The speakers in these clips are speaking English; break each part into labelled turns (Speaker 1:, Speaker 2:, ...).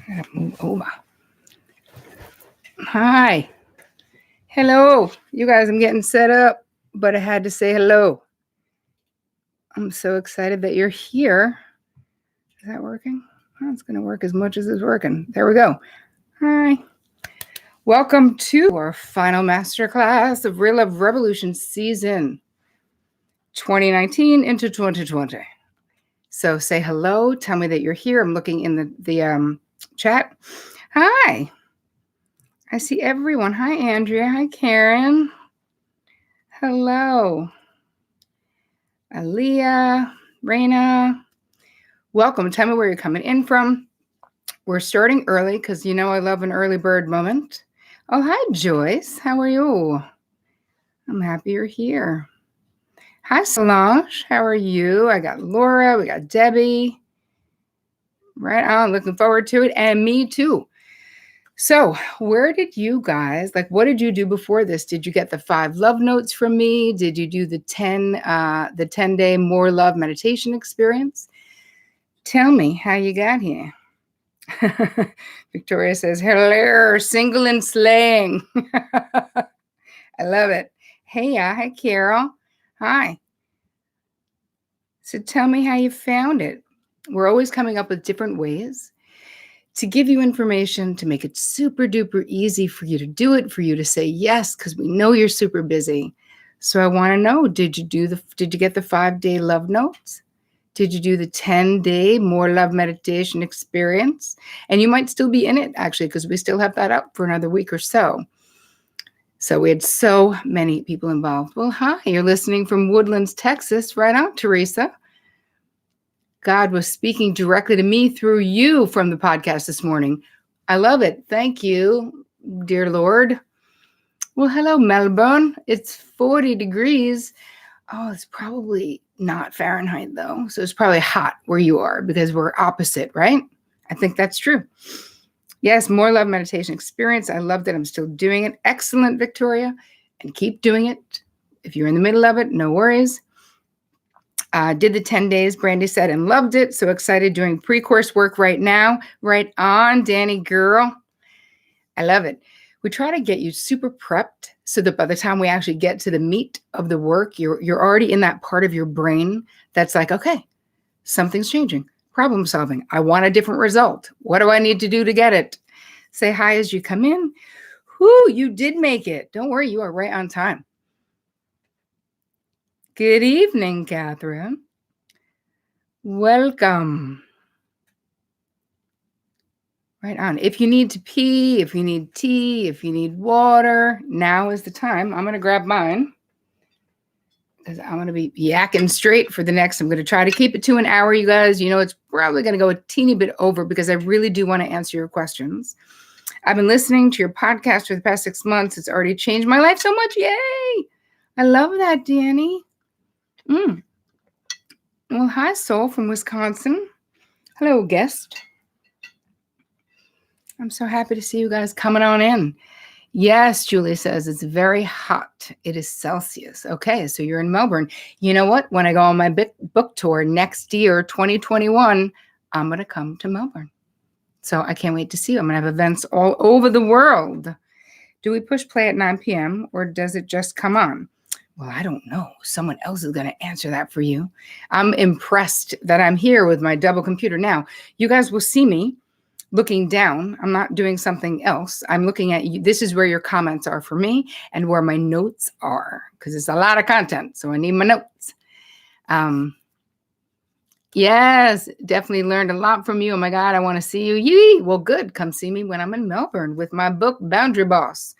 Speaker 1: I gotta move over. Hi. Hello. You guys, I'm getting set up, but I had to say hello. I'm so excited that you're here. Is that working? Oh, it's going to work as much as it's working. There we go. Hi. Welcome to our final masterclass of Real Love Revolution season 2019 into 2020. So say hello. Tell me that you're here. I'm looking in the chat. Hi. I see everyone. Hi, Andrea. Hi, Karen. Hello. Aaliyah, Raina. Welcome. Tell me where you're coming in from. We're starting early because you know I love an early bird moment. Oh, hi, Joyce. How are you? I'm happy you're here. Hi, Solange. How are you? I got Laura. We got Debbie. Right on. Looking forward to it. And me too. So where did you guys, what did you do before this? Did you get the 5 love notes from me? Did you do the 10-day more love meditation experience? Tell me how you got here. Victoria says, hello, single and slaying. I love it. Hey, hi, Carol. Hi. So tell me how you found it. We're always coming up with different ways to give you information, to make it super duper easy for you to do it, for you to say yes, because we know you're super busy. So I want to know, did you get the 5-day love notes? Did you do the 10-day more love meditation experience? And you might still be in it, actually, because we still have that up for another week or so. So we had so many people involved. Well, hi, you're listening from Woodlands, Texas. Right on, Teresa. God was speaking directly to me through you from the podcast this morning. I love it. Thank you, dear Lord. Well, hello, Melbourne. It's 40 degrees. Oh, it's probably not Fahrenheit, though. So it's probably hot where you are because we're opposite, right? I think that's true. Yes, more love meditation experience. I love that I'm still doing it. Excellent, Victoria. And keep doing it. If you're in the middle of it, no worries. Did the 10 days, Brandy said, and loved it. So excited doing pre-course work right now. Right on, Danny girl. I love it. We try to get you super prepped so that by the time we actually get to the meat of the work, you're already in that part of your brain that's like, okay, something's changing. Problem solving. I want a different result. What do I need to do to get it? Say hi as you come in. Whoo, you did make it. Don't worry, you are right on time. Good evening, Catherine. Welcome. Right on. If you need to pee, if you need tea, if you need water, now is the time. I'm going to grab mine because I'm going to be yakking straight for the next. I'm going to try to keep it to an hour, you guys. You know, it's probably going to go a teeny bit over because I really do want to answer your questions. I've been listening to your podcast for the past 6 months. It's already changed my life so much. Yay! I love that, Danny. Well, hi, Soul from Wisconsin. Hello, guest. I'm so happy to see you guys coming on in. Yes, Julie says it's very hot. It is Celsius. Okay, so you're in Melbourne. You know what? When I go on my book tour next year, 2021, I'm going to come to Melbourne. So I can't wait to see you. I'm going to have events all over the world. Do we push play at 9 p.m. or does it just come on? Well, I don't know. Someone else is going to answer that for you. I'm impressed that I'm here with my double computer. Now, you guys will see me looking down. I'm not doing something else. I'm looking at you. This is where your comments are for me and where my notes are because it's a lot of content. So I need my notes. Yes, definitely learned a lot from you. Oh my God, I want to see you. Yee! Well, good. Come see me when I'm in Melbourne with my book, Boundary Boss.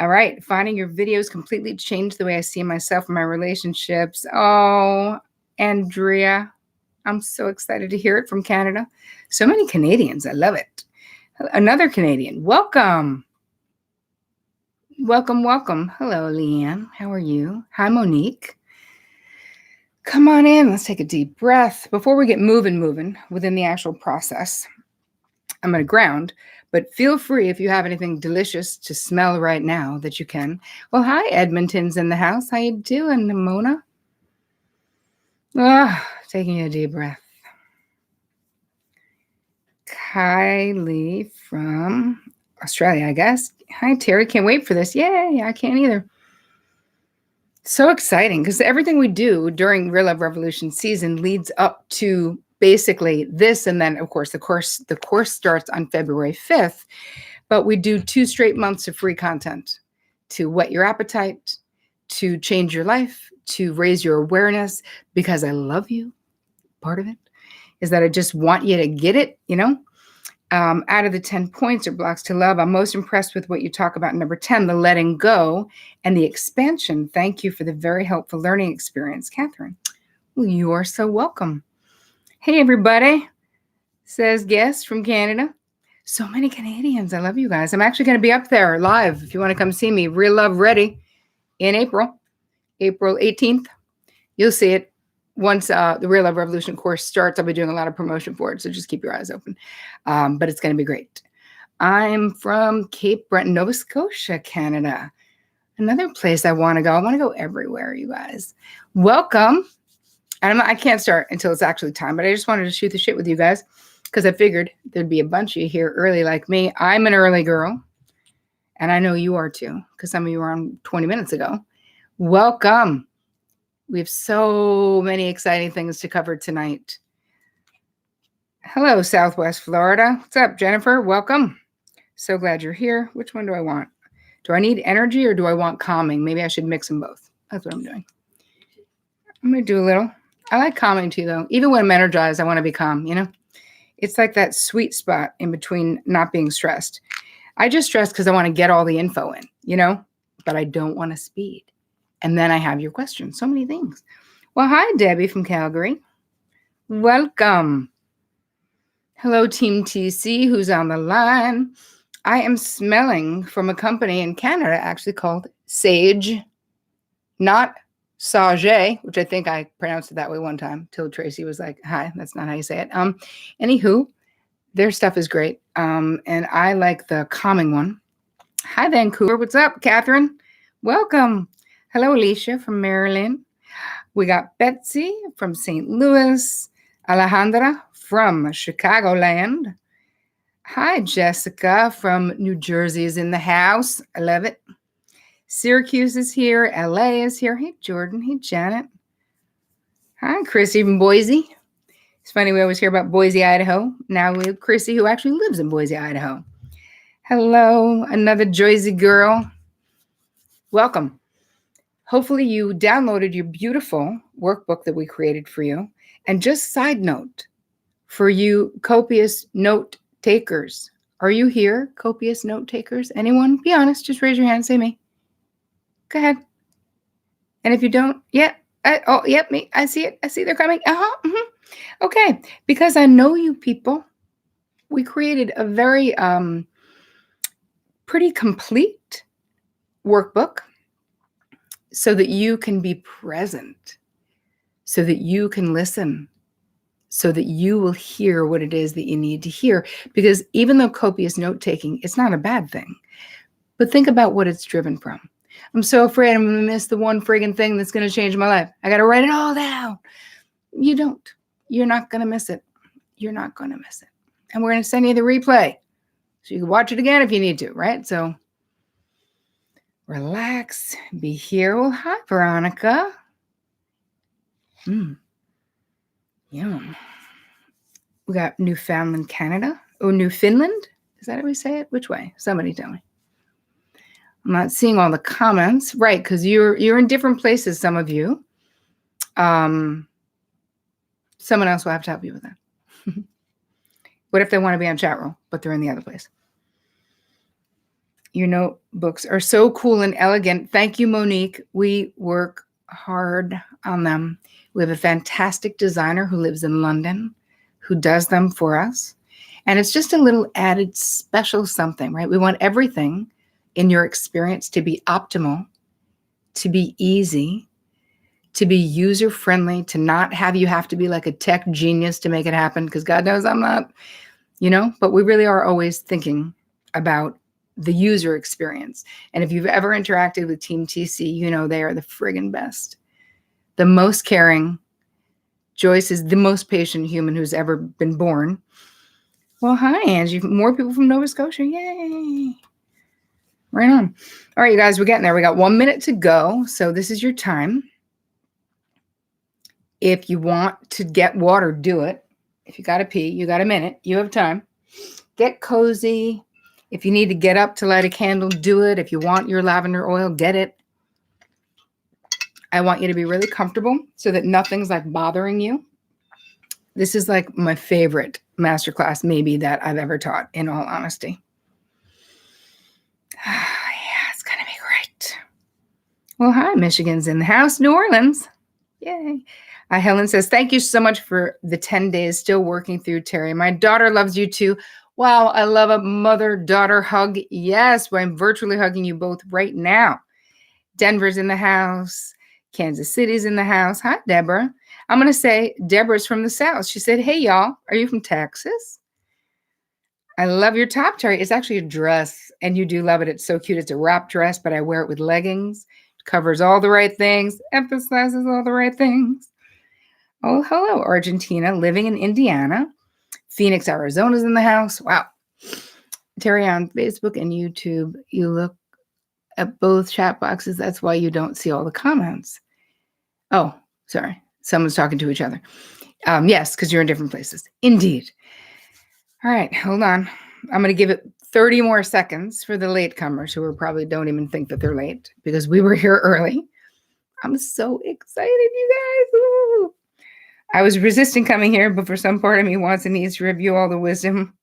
Speaker 1: All right. Finding your videos completely changed the way I see myself and my relationships. Oh, Andrea, I'm so excited to hear it from Canada. So many Canadians. I love it. Another Canadian. Welcome. Welcome, welcome. Hello, Leanne. How are you? Hi, Monique. Come on in. Let's take a deep breath. Before we get moving within the actual process, I'm going to ground, but feel free if you have anything delicious to smell right now that you can. Well, hi, Edmonton's in the house. How you doing, Mona? Taking a deep breath. Highly from Australia, I guess. Hi, Terry. Can't wait for this. Yay, I can't either. So exciting because everything we do during Real Love Revolution season leads up to basically this. And then, of course, the course starts on February 5th. But we do 2 straight months of free content to whet your appetite, to change your life, to raise your awareness, because I love you. Part of it is that I just want you to get it, out of the 10 points or blocks to love, I'm most impressed with what you talk about. Number 10, the letting go and the expansion. Thank you for the very helpful learning experience, Catherine. Well, you are so welcome. Hey, everybody, says guest from Canada. So many Canadians. I love you guys. I'm actually going to be up there live if you want to come see me. Real Love Ready in April 18th. You'll see it. Once the Real Love Revolution course starts, I'll be doing a lot of promotion for it, so just keep your eyes open. But it's going to be great. I'm from Cape Breton, Nova Scotia, Canada. Another place I want to go. I want to go everywhere, you guys. Welcome. And I can't start until it's actually time, but I just wanted to shoot the shit with you guys because I figured there'd be a bunch of you here early like me. I'm an early girl, and I know you are too because some of you were on 20 minutes ago. Welcome. We have so many exciting things to cover tonight. Hello, Southwest Florida. What's up, Jennifer? Welcome. So glad you're here. Which one do I want? Do I need energy or do I want calming? Maybe I should mix them both. That's what I'm doing. I'm going to do a little. I like calming too, though. Even when I'm energized, I want to be calm, It's like that sweet spot in between not being stressed. I just stress because I want to get all the info in, but I don't want to speed. And then I have your questions. So many things. Well, hi, Debbie from Calgary. Welcome. Hello, Team TC, who's on the line. I am smelling from a company in Canada actually called Sage, not Sage, which I think I pronounced it that way one time till Tracy was like, hi, that's not how you say it. Anywho, their stuff is great. And I like the calming one. Hi, Vancouver. What's up, Catherine? Welcome. Hello, Alicia from Maryland. We got Betsy from St. Louis. Alejandra from Chicagoland. Hi, Jessica from New Jersey is in the house. I love it. Syracuse is here. LA is here. Hey, Jordan. Hey, Janet. Hi, Chrissy from Boise. It's funny, we always hear about Boise, Idaho. Now we have Chrissy, who actually lives in Boise, Idaho. Hello, another Jersey girl. Welcome. Hopefully you downloaded your beautiful workbook that we created for you. And just side note, for you copious note takers, are you here, copious note takers? Anyone? Be honest, just raise your hand, say me. Go ahead. And if you don't, yep, me, I see it. I see they're coming. Okay, because I know you people, we created a very pretty complete workbook so that you can be present, so that you can listen, so that you will hear what it is that you need to hear. Because even though copious note-taking, it's not a bad thing. But think about what it's driven from. I'm so afraid I'm going to miss the one friggin' thing that's going to change my life. I got to write it all down. You don't. You're not going to miss it. You're not going to miss it. And we're going to send you the replay so you can watch it again if you need to, right? So relax, be here. Well, hi, Veronica. Yum. We got Newfoundland, Canada. Oh, Newfoundland? Is that how we say it? Which way? Somebody tell me. I'm not seeing all the comments. Right, because you're in different places, some of you. Someone else will have to help you with that. What if they want to be on chat roll, but they're in the other place? Your notebooks are so cool and elegant. Thank you, Monique. We work hard on them. We have a fantastic designer who lives in London who does them for us. And it's just a little added special something, right? We want everything in your experience to be optimal, to be easy, to be user-friendly, to not have you have to be like a tech genius to make it happen, because God knows I'm not, but we really are always thinking about the user experience. And if you've ever interacted with Team TC, they are the friggin' best. The most caring. Joyce is the most patient human who's ever been born. Well, hi, Angie. More people from Nova Scotia. Yay. Right on. All right, you guys, we're getting there. We got 1 minute to go. So this is your time. If you want to get water, do it. If you got to pee, you got a minute. You have time. Get cozy. If you need to get up to light a candle, do it. If you want your lavender oil, get it. I want you to be really comfortable so that nothing's like bothering you. This is like my favorite masterclass maybe that I've ever taught, in all honesty. Yeah, it's going to be great. Well, hi, Michigan's in the house. New Orleans. Yay. Helen says, thank you so much for the 10 days still working through, Terry. My daughter loves you too. Wow, I love a mother-daughter hug. Yes, well, I'm virtually hugging you both right now. Denver's in the house. Kansas City's in the house. Hi, Deborah. I'm going to say Deborah's from the South. She said, hey, y'all, are you from Texas? I love your top, Terry. It's actually a dress, and you do love it. It's so cute. It's a wrap dress, but I wear it with leggings. It covers all the right things, emphasizes all the right things. Oh, hello, Argentina, living in Indiana. Phoenix, Arizona's in the house. Wow. Terry, on Facebook and YouTube, you look at both chat boxes. That's why you don't see all the comments. Oh, sorry. Someone's talking to each other. Yes, because you're in different places. Indeed. All right, hold on. I'm going to give it 30 more seconds for the latecomers who probably don't even think that they're late because we were here early. I'm so excited, you guys. Ooh. I was resisting coming here, but for some part of me wants and needs to review all the wisdom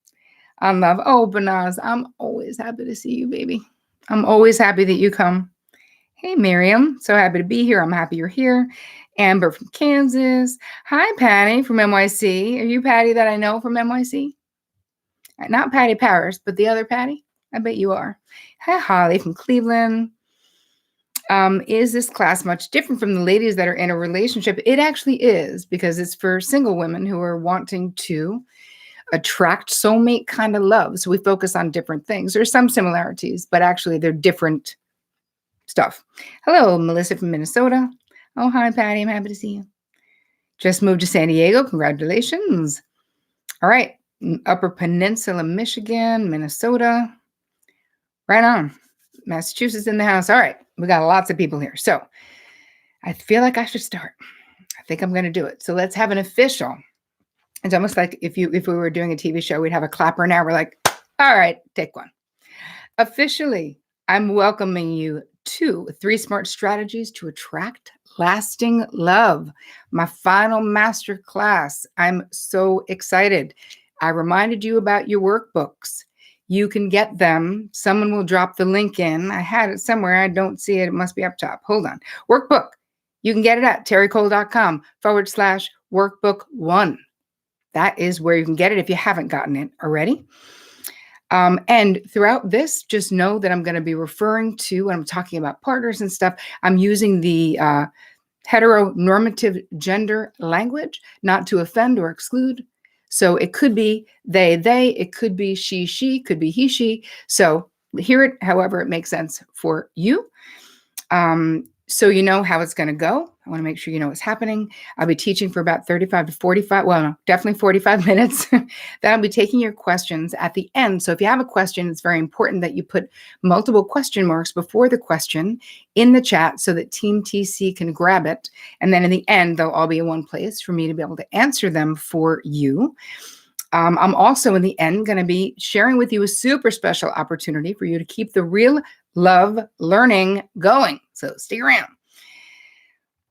Speaker 1: on love. Oh, Banaz, I'm always happy to see you, baby. I'm always happy that you come. Hey, Miriam. So happy to be here. I'm happy you're here. Amber from Kansas. Hi, Patty from NYC. Are you Patty that I know from NYC? Not Patty Powers, but the other Patty? I bet you are. Hi, Holly from Cleveland. Is this class much different from the ladies that are in a relationship? It actually is, because it's for single women who are wanting to attract soulmate kind of love. So we focus on different things. There's some similarities, but actually they're different stuff. Hello, Melissa from Minnesota. Oh, hi, Patty. I'm happy to see you. Just moved to San Diego. Congratulations. All right. Upper Peninsula, Michigan, Minnesota. Right on. Massachusetts in the house. All right. We got lots of people here. So I feel like I should start. I think I'm going to do it. So let's have an official. It's almost like if we were doing a TV show, we'd have a clapper now. We're like, all right, take one. Officially, I'm welcoming you to 3 Smart Strategies to Attract Lasting Love, my final master class. I'm so excited. I reminded you about your workbooks. You can get them. Someone will drop the link in. I had it somewhere. I don't see it. It must be up top. Hold on. Workbook. You can get it at terrycole.com/workbook1. That is where you can get it if you haven't gotten it already. And throughout this, just know that I'm going to be referring to, when I'm talking about partners and stuff, I'm using the heteronormative gender language, not to offend or exclude. So it could be they, it could be she, could be he, she. So hear it however it makes sense for you. So you know how it's going to go. I want to make sure you know what's happening. I'll be teaching for about 35 to 45, well, no, definitely 45 minutes. Then I'll be taking your questions at the end. So if you have a question, it's very important that you put multiple question marks before the question in the chat so that Team TC can grab it. And then in the end, they'll all be in one place for me to be able to answer them for you. I'm also in the end going to be sharing with you a super special opportunity for you to keep the real love learning going. So stick around.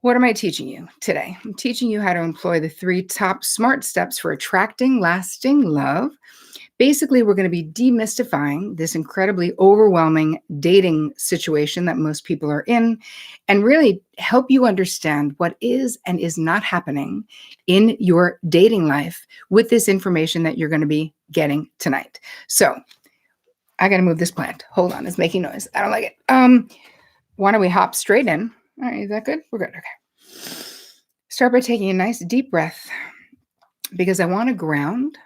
Speaker 1: What am I teaching you today? I'm teaching you how to employ the 3 top smart steps for attracting lasting love. Basically, we're going to be demystifying this incredibly overwhelming dating situation that most people are in and really help you understand what is and is not happening in your dating life with this information that you're going to be getting tonight. So I got to move this plant. Hold on. It's making noise. I don't like it. Why don't we hop straight in? All right. Is that good? We're good. Okay. Start by taking a nice deep breath because I want to ground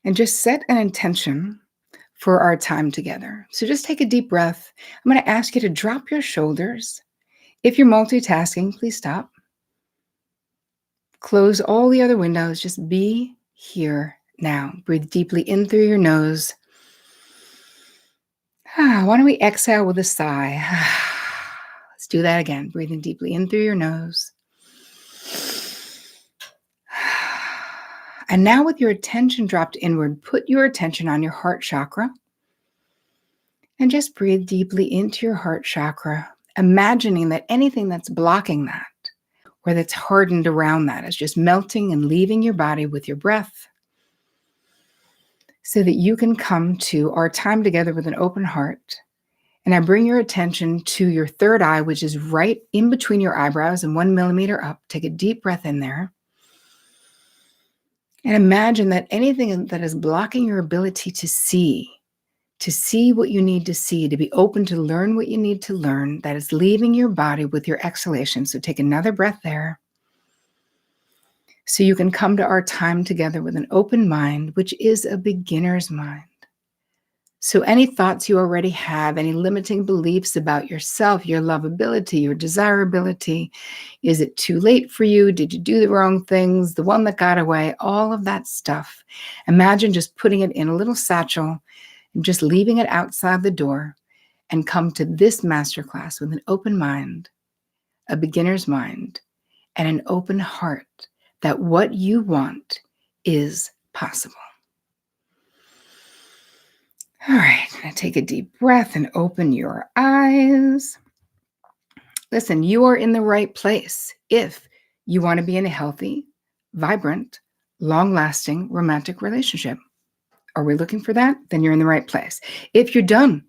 Speaker 1: and just set an intention for our time together. So just take a deep breath. I'm going to ask you to drop your shoulders. If you're multitasking, please stop. Close all the other windows. Just be here Now, breathe deeply in through your nose. Why don't we exhale with a sigh? Let's do that again. Breathing deeply in through your nose. And now with your attention dropped inward, put your attention on your heart chakra and just breathe deeply into your heart chakra, imagining that anything that's blocking that or that's hardened around that is just melting and leaving your body with your breath so that you can come to our time together with an open heart. And I bring your attention to your third eye, which is right in between your eyebrows and 1 millimeter up. Take a deep breath in there. And imagine that anything that is blocking your ability to see what you need to see, to be open to learn what you need to learn, that is leaving your body with your exhalation. So take another breath there. So you can come to our time together with an open mind, which is a beginner's mind. So any thoughts you already have, any limiting beliefs about yourself, your lovability, your desirability, is it too late for you? Did you do the wrong things? The one that got away, all of that stuff. Imagine just putting it in a little satchel and just leaving it outside the door and come to this masterclass with an open mind, a beginner's mind, and an open heart that what you want is possible. All right, now take a deep breath and open your eyes. Listen, you are in the right place if you want to be in a healthy, vibrant, long-lasting romantic relationship. Are we looking for that? Then you're in the right place. If you're done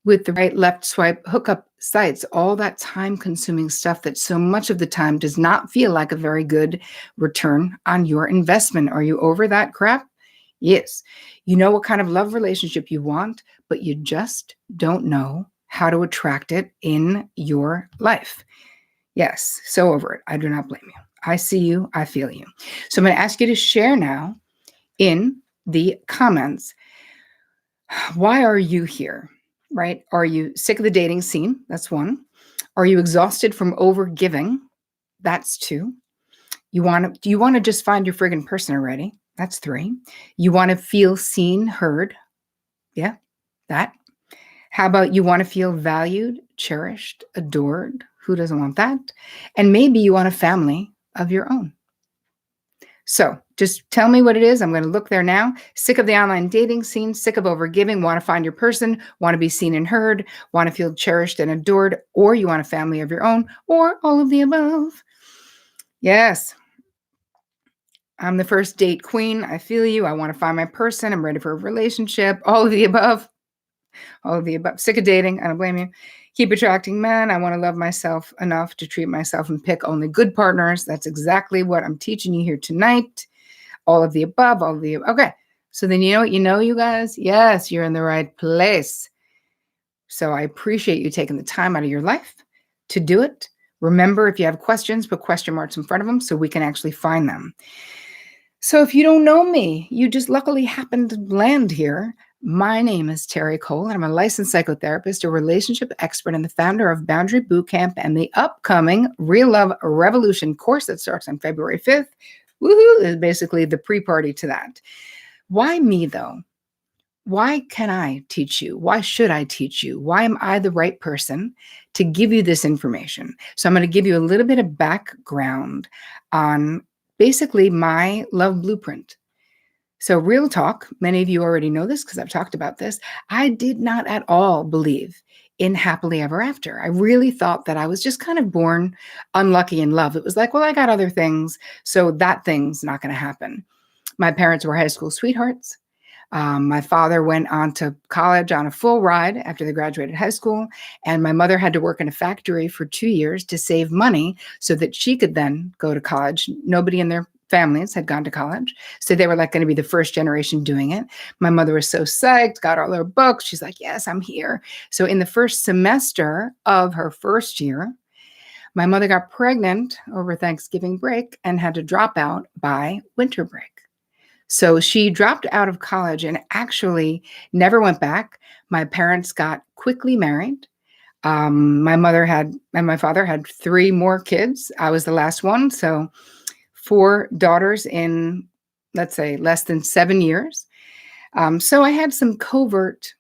Speaker 1: with the right, left swipe, hookup sites, all that time-consuming stuff that so much of the time does not feel like a very good return on your investment, are you over that crap? Yes. You know what kind of love relationship you want, but you just don't know how to attract it in your life. Yes, so over it. I do not blame you. I see you. I feel you. So I'm going to ask you to share now in the comments. Why are you here? Right? Are you sick of the dating scene? That's one. Are you exhausted from over giving? That's two. Do you want to just find your friggin' person already? That's three. You want to feel seen, heard? Yeah, that. How about you want to feel valued, cherished, adored? Who doesn't want that? And maybe you want a family of your own. So just tell me what it is. I'm going to look there now. Sick of the online dating scene, sick of overgiving, want to find your person, want to be seen and heard, want to feel cherished and adored, or you want a family of your own, or all of the above. Yes. I'm the first date queen. I feel you. I want to find my person. I'm ready for a relationship. All of the above. All of the above. Sick of dating. I don't blame you. Keep attracting men. I want to love myself enough to treat myself and pick only good partners. That's exactly what I'm teaching you here tonight. All of the above. All of the above. Okay. So then you know what you know, you guys? Yes, you're in the right place. So I appreciate you taking the time out of your life to do it. Remember, if you have questions, put question marks in front of them so we can actually find them. So if you don't know me, you just luckily happened to land here. My name is Terry Cole, and I'm a licensed psychotherapist, a relationship expert, and the founder of Boundary Bootcamp and the upcoming Real Love Revolution course that starts on February 5th. Woohoo! Is basically the pre-party to that. Why me, though? Why can I teach you? Why should I teach you? Why am I the right person to give you this information? So I'm going to give you a little bit of background on basically my love blueprint. So real talk, many of you already know this because I've talked about this. I did not at all believe in happily ever after. I really thought that I was just kind of born unlucky in love. It was like, well, I got other things, so that thing's not going to happen. My parents were high school sweethearts. My father went on to college on a full ride after they graduated high school, and my mother had to work in a factory for 2 years to save money so that she could then go to college. Nobody in their families had gone to college, so they were like going to be the first generation doing it. My mother was so psyched, got all her books. She's like, yes, I'm here. So in the first semester of her first year, my mother got pregnant over Thanksgiving break and had to drop out by winter break. So she dropped out of college and actually never went back. My parents got quickly married. My mother had, and my father had 3 more kids. I was the last one. So 4 daughters in let's say, less than 7 years. So I had some covert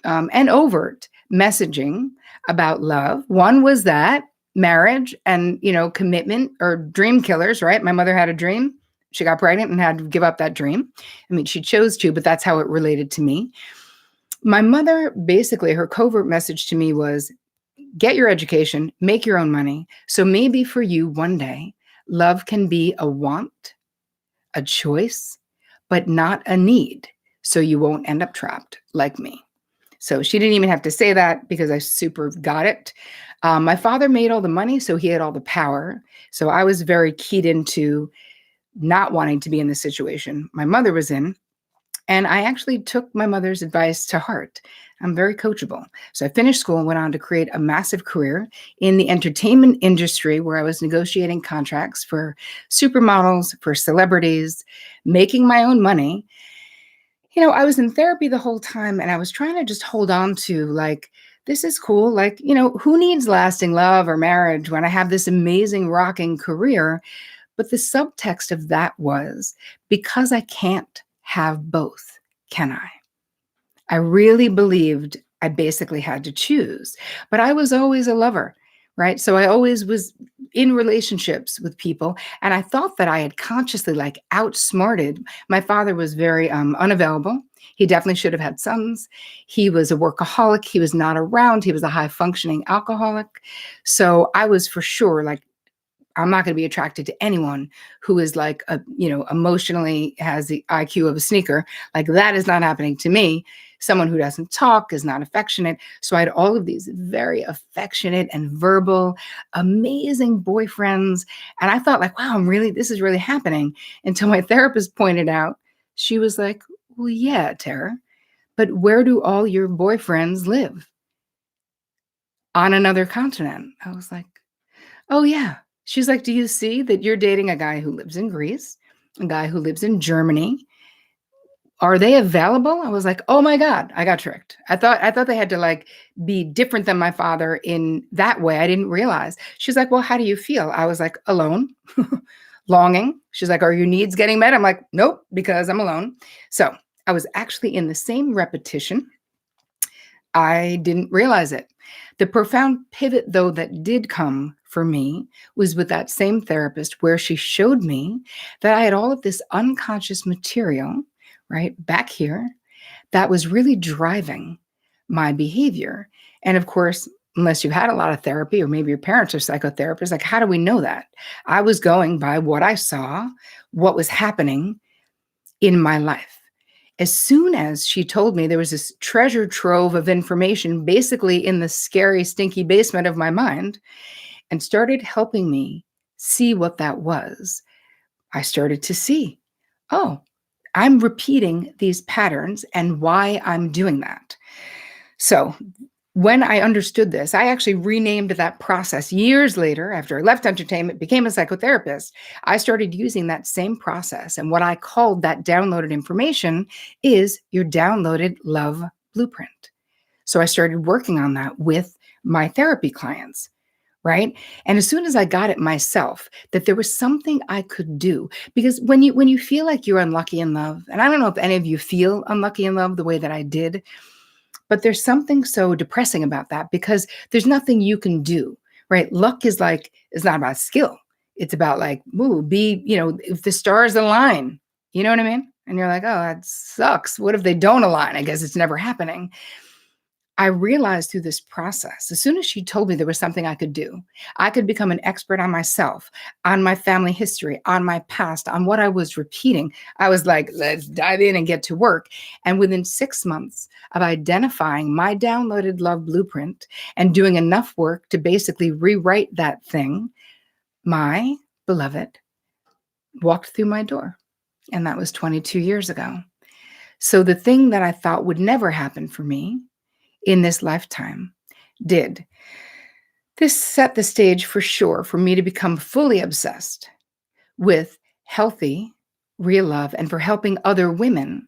Speaker 1: and overt messaging about love. One was that marriage and, commitment or dream killers, right? My mother had a dream. She got pregnant and had to give up that dream. I mean, she chose to, but that's how it related to me. My mother, basically, her covert message to me was get your education, make your own money. So maybe for you one day, love can be a want, a choice, but not a need. So you won't end up trapped like me. So she didn't even have to say that because I super got it. My father made all the money, so he had all the power. So I was very keyed into not wanting to be in the situation my mother was in. And I actually took my mother's advice to heart. I'm very coachable. So I finished school and went on to create a massive career in the entertainment industry where I was negotiating contracts for supermodels, for celebrities, making my own money. I was in therapy the whole time and I was trying to just hold on to like, this is cool. Like, who needs lasting love or marriage when I have this amazing rocking career? But the subtext of that was because I can't have both, can I? I really believed I basically had to choose, but I was always a lover, right? So I always was in relationships with people. And I thought that I had consciously like outsmarted. My father was very unavailable. He definitely should have had sons. He was a workaholic. He was not around. He was a high functioning alcoholic. So I was for sure like, I'm not going to be attracted to anyone who is like, emotionally has the IQ of a sneaker. Like that is not happening to me. Someone who doesn't talk is not affectionate. So I had all of these very affectionate and verbal, amazing boyfriends. And I thought like, wow, this is really happening. Until my therapist pointed out, she was like, well, yeah, Tara, but where do all your boyfriends live? On another continent. I was like, oh yeah. She's like, do you see that you're dating a guy who lives in Greece, a guy who lives in Germany? Are they available? I was like, oh my God, I got tricked. I thought they had to like be different than my father in that way. I didn't realize. She's like, well, how do you feel? I was like, alone, longing. She's like, are your needs getting met? I'm like, nope, because I'm alone. So I was actually in the same repetition. I didn't realize it. The profound pivot, though, that did come for me was with that same therapist where she showed me that I had all of this unconscious material, right, back here that was really driving my behavior. And of course, unless you've had a lot of therapy or maybe your parents are psychotherapists, like, how do we know that? I was going by what I saw, what was happening in my life. As soon as she told me there was this treasure trove of information basically in the scary, stinky basement of my mind and started helping me see what that was, I started to see, oh, I'm repeating these patterns and why I'm doing that. So when I understood this, I actually renamed that process years later. After I left entertainment, became a psychotherapist, I started using that same process. And what I called that downloaded information is your downloaded love blueprint. So I started working on that with my therapy clients, right? And as soon as I got it myself, that there was something I could do, because when you feel like you're unlucky in love, and I don't know if any of you feel unlucky in love the way that I did, but there's something so depressing about that because there's nothing you can do, right? Luck is like, it's not about skill. It's about like, ooh, if the stars align, you know what I mean? And you're like, oh, that sucks. What if they don't align? I guess it's never happening. I realized through this process, as soon as she told me there was something I could do, I could become an expert on myself, on my family history, on my past, on what I was repeating. I was like, let's dive in and get to work. And within 6 months of identifying my downloaded love blueprint and doing enough work to basically rewrite that thing, my beloved walked through my door. And that was 22 years ago. So the thing that I thought would never happen for me in this lifetime did. This set the stage for sure for me to become fully obsessed with healthy, real love and for helping other women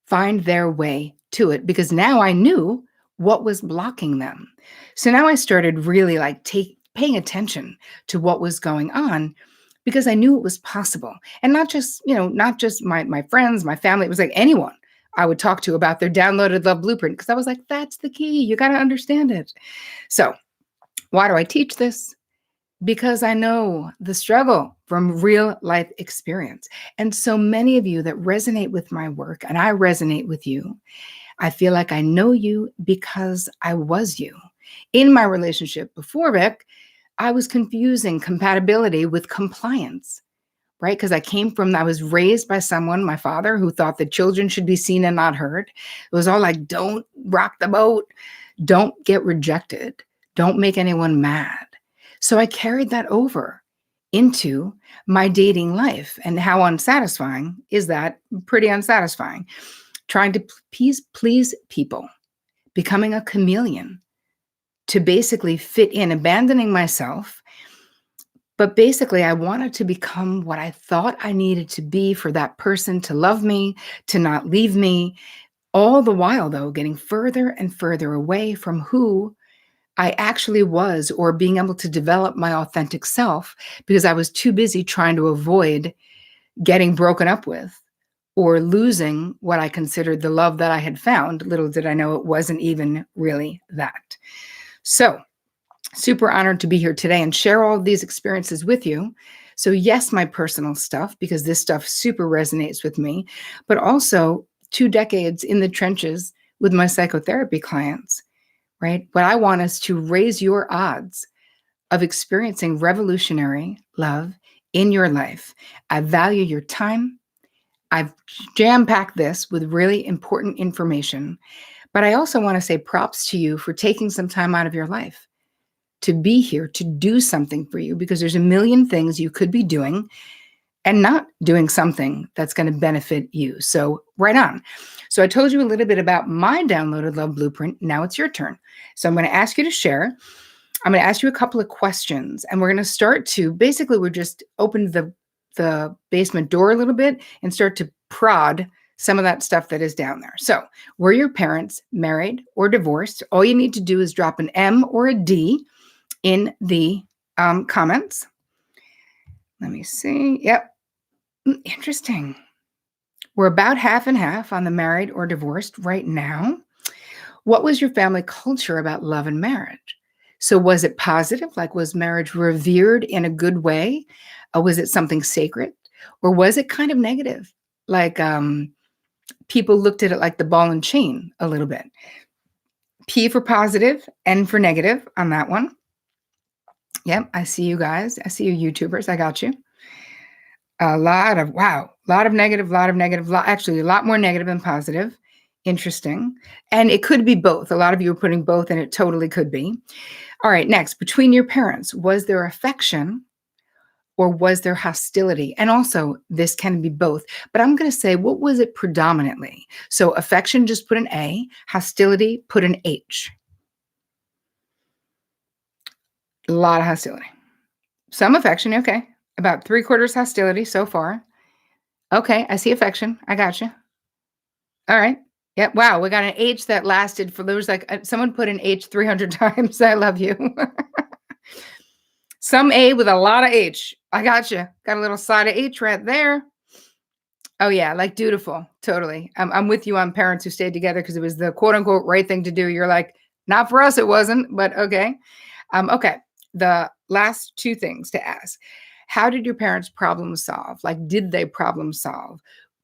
Speaker 1: find their way to it, because now I knew what was blocking them. So now I started really like paying attention to what was going on, because I knew it was possible. And not just, not just my friends, my family, it was like anyone I would talk to about their downloaded love blueprint because I was like, that's the key. You got to understand it. So, why do I teach this? Because I know the struggle from real life experience. And so many of you that resonate with my work, and I resonate with you, I feel like I know you because I was you. In my relationship before Rick, I was confusing compatibility with compliance, right? Because I was raised by someone, my father, who thought that children should be seen and not heard. It was all like, don't rock the boat, don't get rejected, don't make anyone mad. So I carried that over into my dating life. And how unsatisfying is that? Pretty unsatisfying. Trying to please people, becoming a chameleon to basically fit in, abandoning myself. But basically, I wanted to become what I thought I needed to be for that person to love me, to not leave me, all the while, though, getting further and further away from who I actually was, or being able to develop my authentic self because I was too busy trying to avoid getting broken up with or losing what I considered the love that I had found. Little did I know it wasn't even really that. So, super honored to be here today and share all of these experiences with you. So, yes, my personal stuff, because this stuff super resonates with me, but also 2 decades in the trenches with my psychotherapy clients, right? What I want is to raise your odds of experiencing revolutionary love in your life. I value your time. I've jam-packed this with really important information, but I also want to say props to you for taking some time out of your life to be here, to do something for you, because there's a million things you could be doing and not doing something that's going to benefit you. So right on. So I told you a little bit about my downloaded love blueprint. Now it's your turn. So I'm going to ask you to share. I'm going to ask you a couple of questions, and we're going to start to basically, we're just open the basement door a little bit and start to prod some of that stuff that is down there. So, were your parents married or divorced? All you need to do is drop an M or a D in the comments. Let me see. Yep. Interesting. We're about half and half on the married or divorced right now. What was your family culture about love and marriage? So was it positive? Like, was marriage revered in a good way? Or was it something sacred? Or was it kind of negative? Like people looked at it like the ball and chain a little bit. P for positive, N for negative on that one. Yep, I see you guys. I see you YouTubers. I got you. A lot of negative, actually a lot more negative than positive. Interesting. And it could be both. A lot of you are putting both, and it totally could be. All right, next, between your parents, was there affection or was there hostility? And also, this can be both. But I'm going to say, what was it predominantly? So affection, just put an A. Hostility, put an H. A lot of hostility. Some affection, okay. About 3/4 hostility so far. Okay, I see affection. I got you. All right. Yep. Wow, we got an H that lasted for, there was like someone put an H 300 times. I love you. Some A with a lot of H. I got you. Got a little side of H right there. Oh yeah, like dutiful. Totally. I'm with you on parents who stayed together because it was the quote unquote right thing to do. You're like, not for us, it wasn't, but okay. Okay. The last 2 things to ask. How did your parents problem solve? Like, did they problem solve?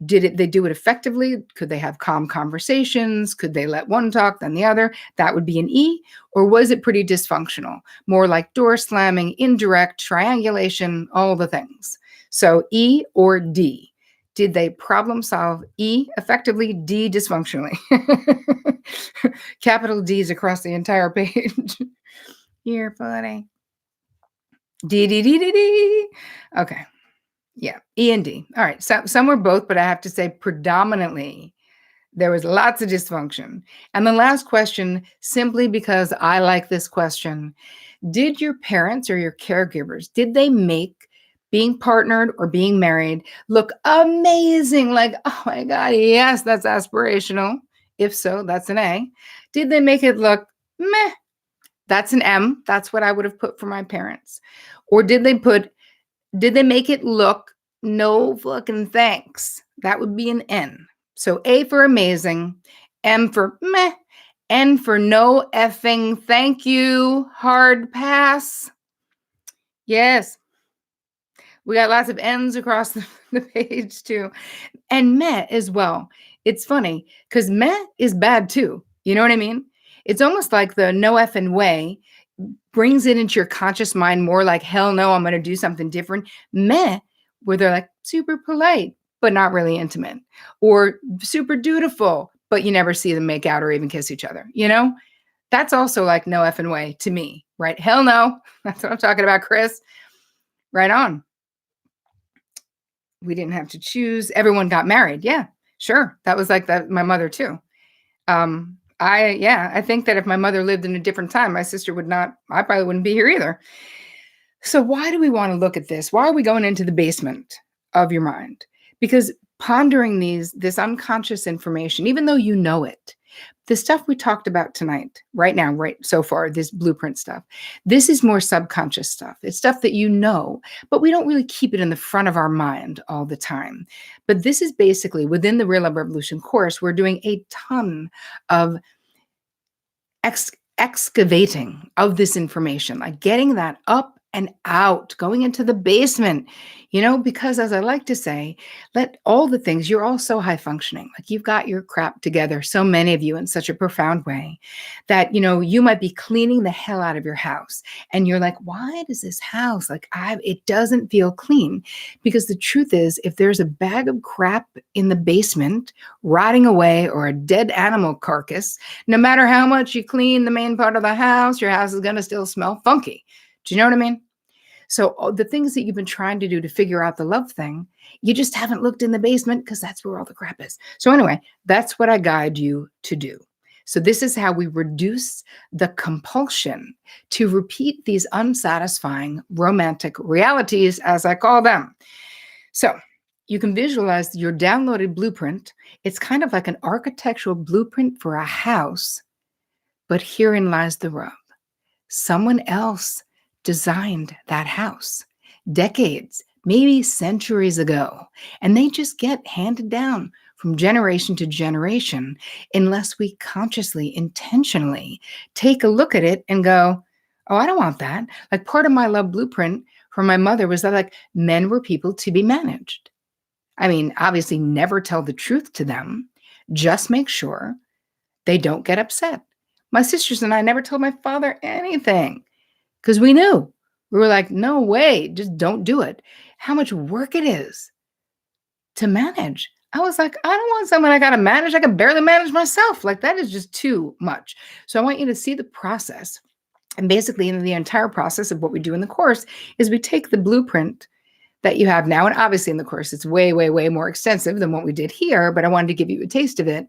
Speaker 1: Did they do it effectively? Could they have calm conversations? Could they let one talk, then the other? That would be an E. Or was it pretty dysfunctional? More like door slamming, indirect, triangulation, all the things. So E or D. Did they problem solve? E, effectively, D, dysfunctionally. Capital D's across the entire page. You're funny. D, D, D, D, D. Okay. Yeah, E and D. All right. So some were both, but I have to say predominantly there was lots of dysfunction. And the last question, simply because I like this question, did your parents or your caregivers, did they make being partnered or being married look amazing? Like, oh my God, yes, that's aspirational. If so, that's an A. Did they make it look meh? That's an M. That's what I would have put for my parents. Or did they put Did they make it look? No fucking thanks. That would be an N. So A for amazing, M for meh, N for no effing thank you, hard pass. Yes, we got lots of N's across the page too. And meh as well. It's funny because meh is bad too. You know what I mean? It's almost like the no effing way brings it into your conscious mind more like, hell no, I'm going to do something different. Meh, where they're like super polite, but not really intimate, or super dutiful, but you never see them make out or even kiss each other. You know, that's also like no effing way to me, right? Hell no. That's what I'm talking about, Chris. Right on. We didn't have to choose. Everyone got married. Yeah, sure. That was like that. My mother too. I think that if my mother lived in a different time, my sister would not, I probably wouldn't be here either. So why do we want to look at this? Why are we going into the basement of your mind? Because pondering this unconscious information, even though you know it, the stuff we talked about tonight, right now, right so far, this blueprint stuff, this is more subconscious stuff. It's stuff that you know, but we don't really keep it in the front of our mind all the time. But this is basically within the Real Love Revolution course, we're doing a ton of excavating of this information, like getting that up and out, going into the basement, because as I like to say, let all the things, you're all so high functioning, like you've got your crap together, so many of you in such a profound way that, you might be cleaning the hell out of your house and you're like, why does this house, it doesn't feel clean? Because the truth is, if there's a bag of crap in the basement rotting away or a dead animal carcass, no matter how much you clean the main part of the house, your house is going to still smell funky. Do you know what I mean? So the things that you've been trying to do to figure out the love thing, you just haven't looked in the basement because that's where all the crap is. So anyway, that's what I guide you to do. So this is how we reduce the compulsion to repeat these unsatisfying romantic realities, as I call them. So you can visualize your downloaded blueprint. It's kind of like an architectural blueprint for a house, but herein lies the rub. Someone else designed that house decades, maybe centuries ago, and they just get handed down from generation to generation unless we consciously, intentionally take a look at it and go, oh, I don't want that. Like part of my love blueprint for my mother was that like men were people to be managed. I mean, obviously never tell the truth to them. Just make sure they don't get upset. My sisters and I never told my father anything because we knew. We were like, no way, just don't do it. How much work it is to manage. I was like, I don't want someone I got to manage. I can barely manage myself. Like that is just too much. So I want you to see the process. And basically, in the entire process of what we do in the course is we take the blueprint that you have now. And obviously in the course, it's way, way, way more extensive than what we did here, but I wanted to give you a taste of it.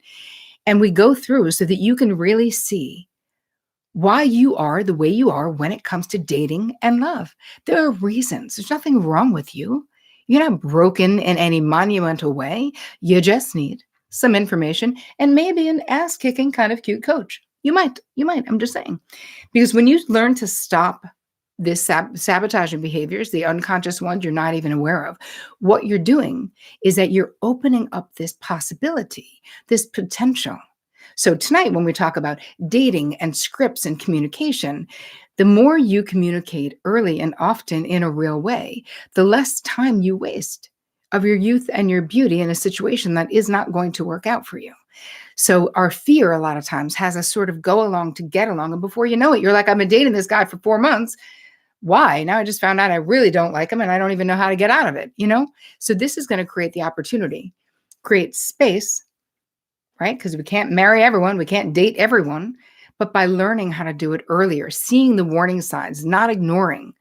Speaker 1: And we go through so that you can really see why you are the way you are when it comes to dating and love. There are reasons. There's nothing wrong with you. You're not broken in any monumental way. You just need some information and maybe an ass-kicking kind of cute coach. You might, I'm just saying. Because when you learn to stop this sabotaging behaviors, the unconscious ones you're not even aware of, what you're doing is that you're opening up this possibility, this potential. So tonight, when we talk about dating and scripts and communication, the more you communicate early and often in a real way, the less time you waste of your youth and your beauty in a situation that is not going to work out for you. So our fear a lot of times has us sort of go along to get along. And before you know it, you're like, I've been dating this guy for 4 months. Why? Now I just found out I really don't like him and I don't even know how to get out of it, So this is going to create the opportunity, create space, right? Because we can't marry everyone. We can't date everyone. But by learning how to do it earlier, seeing the warning signs, not ignoring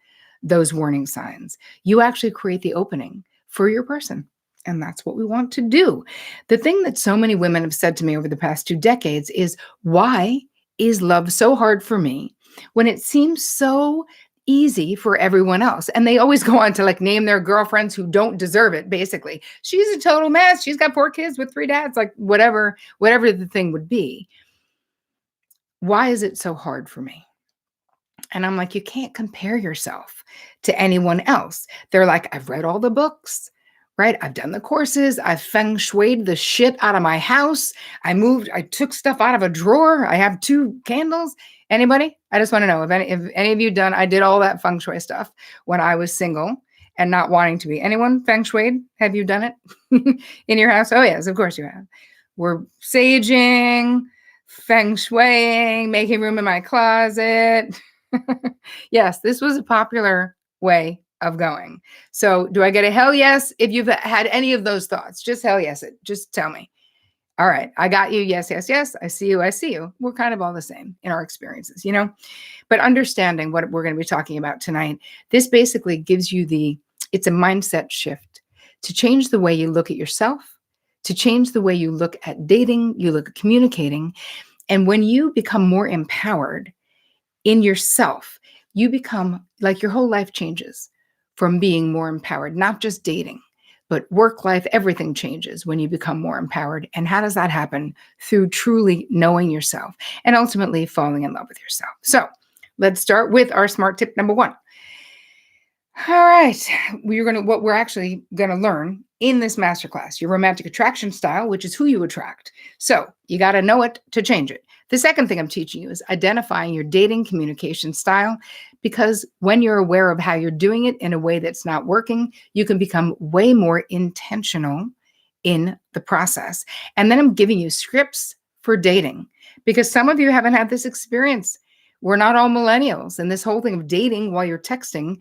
Speaker 1: those warning signs, you actually create the opening for your person. And that's what we want to do. The thing that so many women have said to me over the past 2 decades is, why is love so hard for me when it seems so easy for everyone else? And they always go on to like name their girlfriends who don't deserve it. Basically, she's a total mess. She's got 4 kids with 3 dads, like whatever the thing would be. Why is it so hard for me? And I'm like, you can't compare yourself to anyone else. They're like, I've read all the books, right? I've done the courses. I've feng shuied the shit out of my house. I took stuff out of a drawer. I have 2 candles. Anybody? I just want to know if any of you done, I did all that feng shui stuff when I was single and not wanting to be. Anyone feng shuied? Have you done it in your house? Oh, yes, of course you have. We're saging, feng shuiing, making room in my closet. Yes, this was a popular way of going. So, do I get a hell yes if you've had any of those thoughts? Just hell yes it. Just tell me. All right, I got you. Yes, yes, yes. I see you. I see you. We're kind of all the same in our experiences, But understanding what we're going to be talking about tonight, this basically gives you it's a mindset shift to change the way you look at yourself, to change the way you look at dating, you look at communicating. And when you become more empowered in yourself, you become like your whole life changes from being more empowered, not just dating, but work life, everything changes when you become more empowered. And how does that happen? Through truly knowing yourself and ultimately falling in love with yourself. So let's start with our smart tip number 1. All right, what we're actually going to learn in this masterclass, your romantic attraction style, which is who you attract. So you got to know it to change it. The second thing I'm teaching you is identifying your dating communication style, because when you're aware of how you're doing it in a way that's not working, you can become way more intentional in the process. And then I'm giving you scripts for dating, because some of you haven't had this experience. We're not all millennials, and this whole thing of dating while you're texting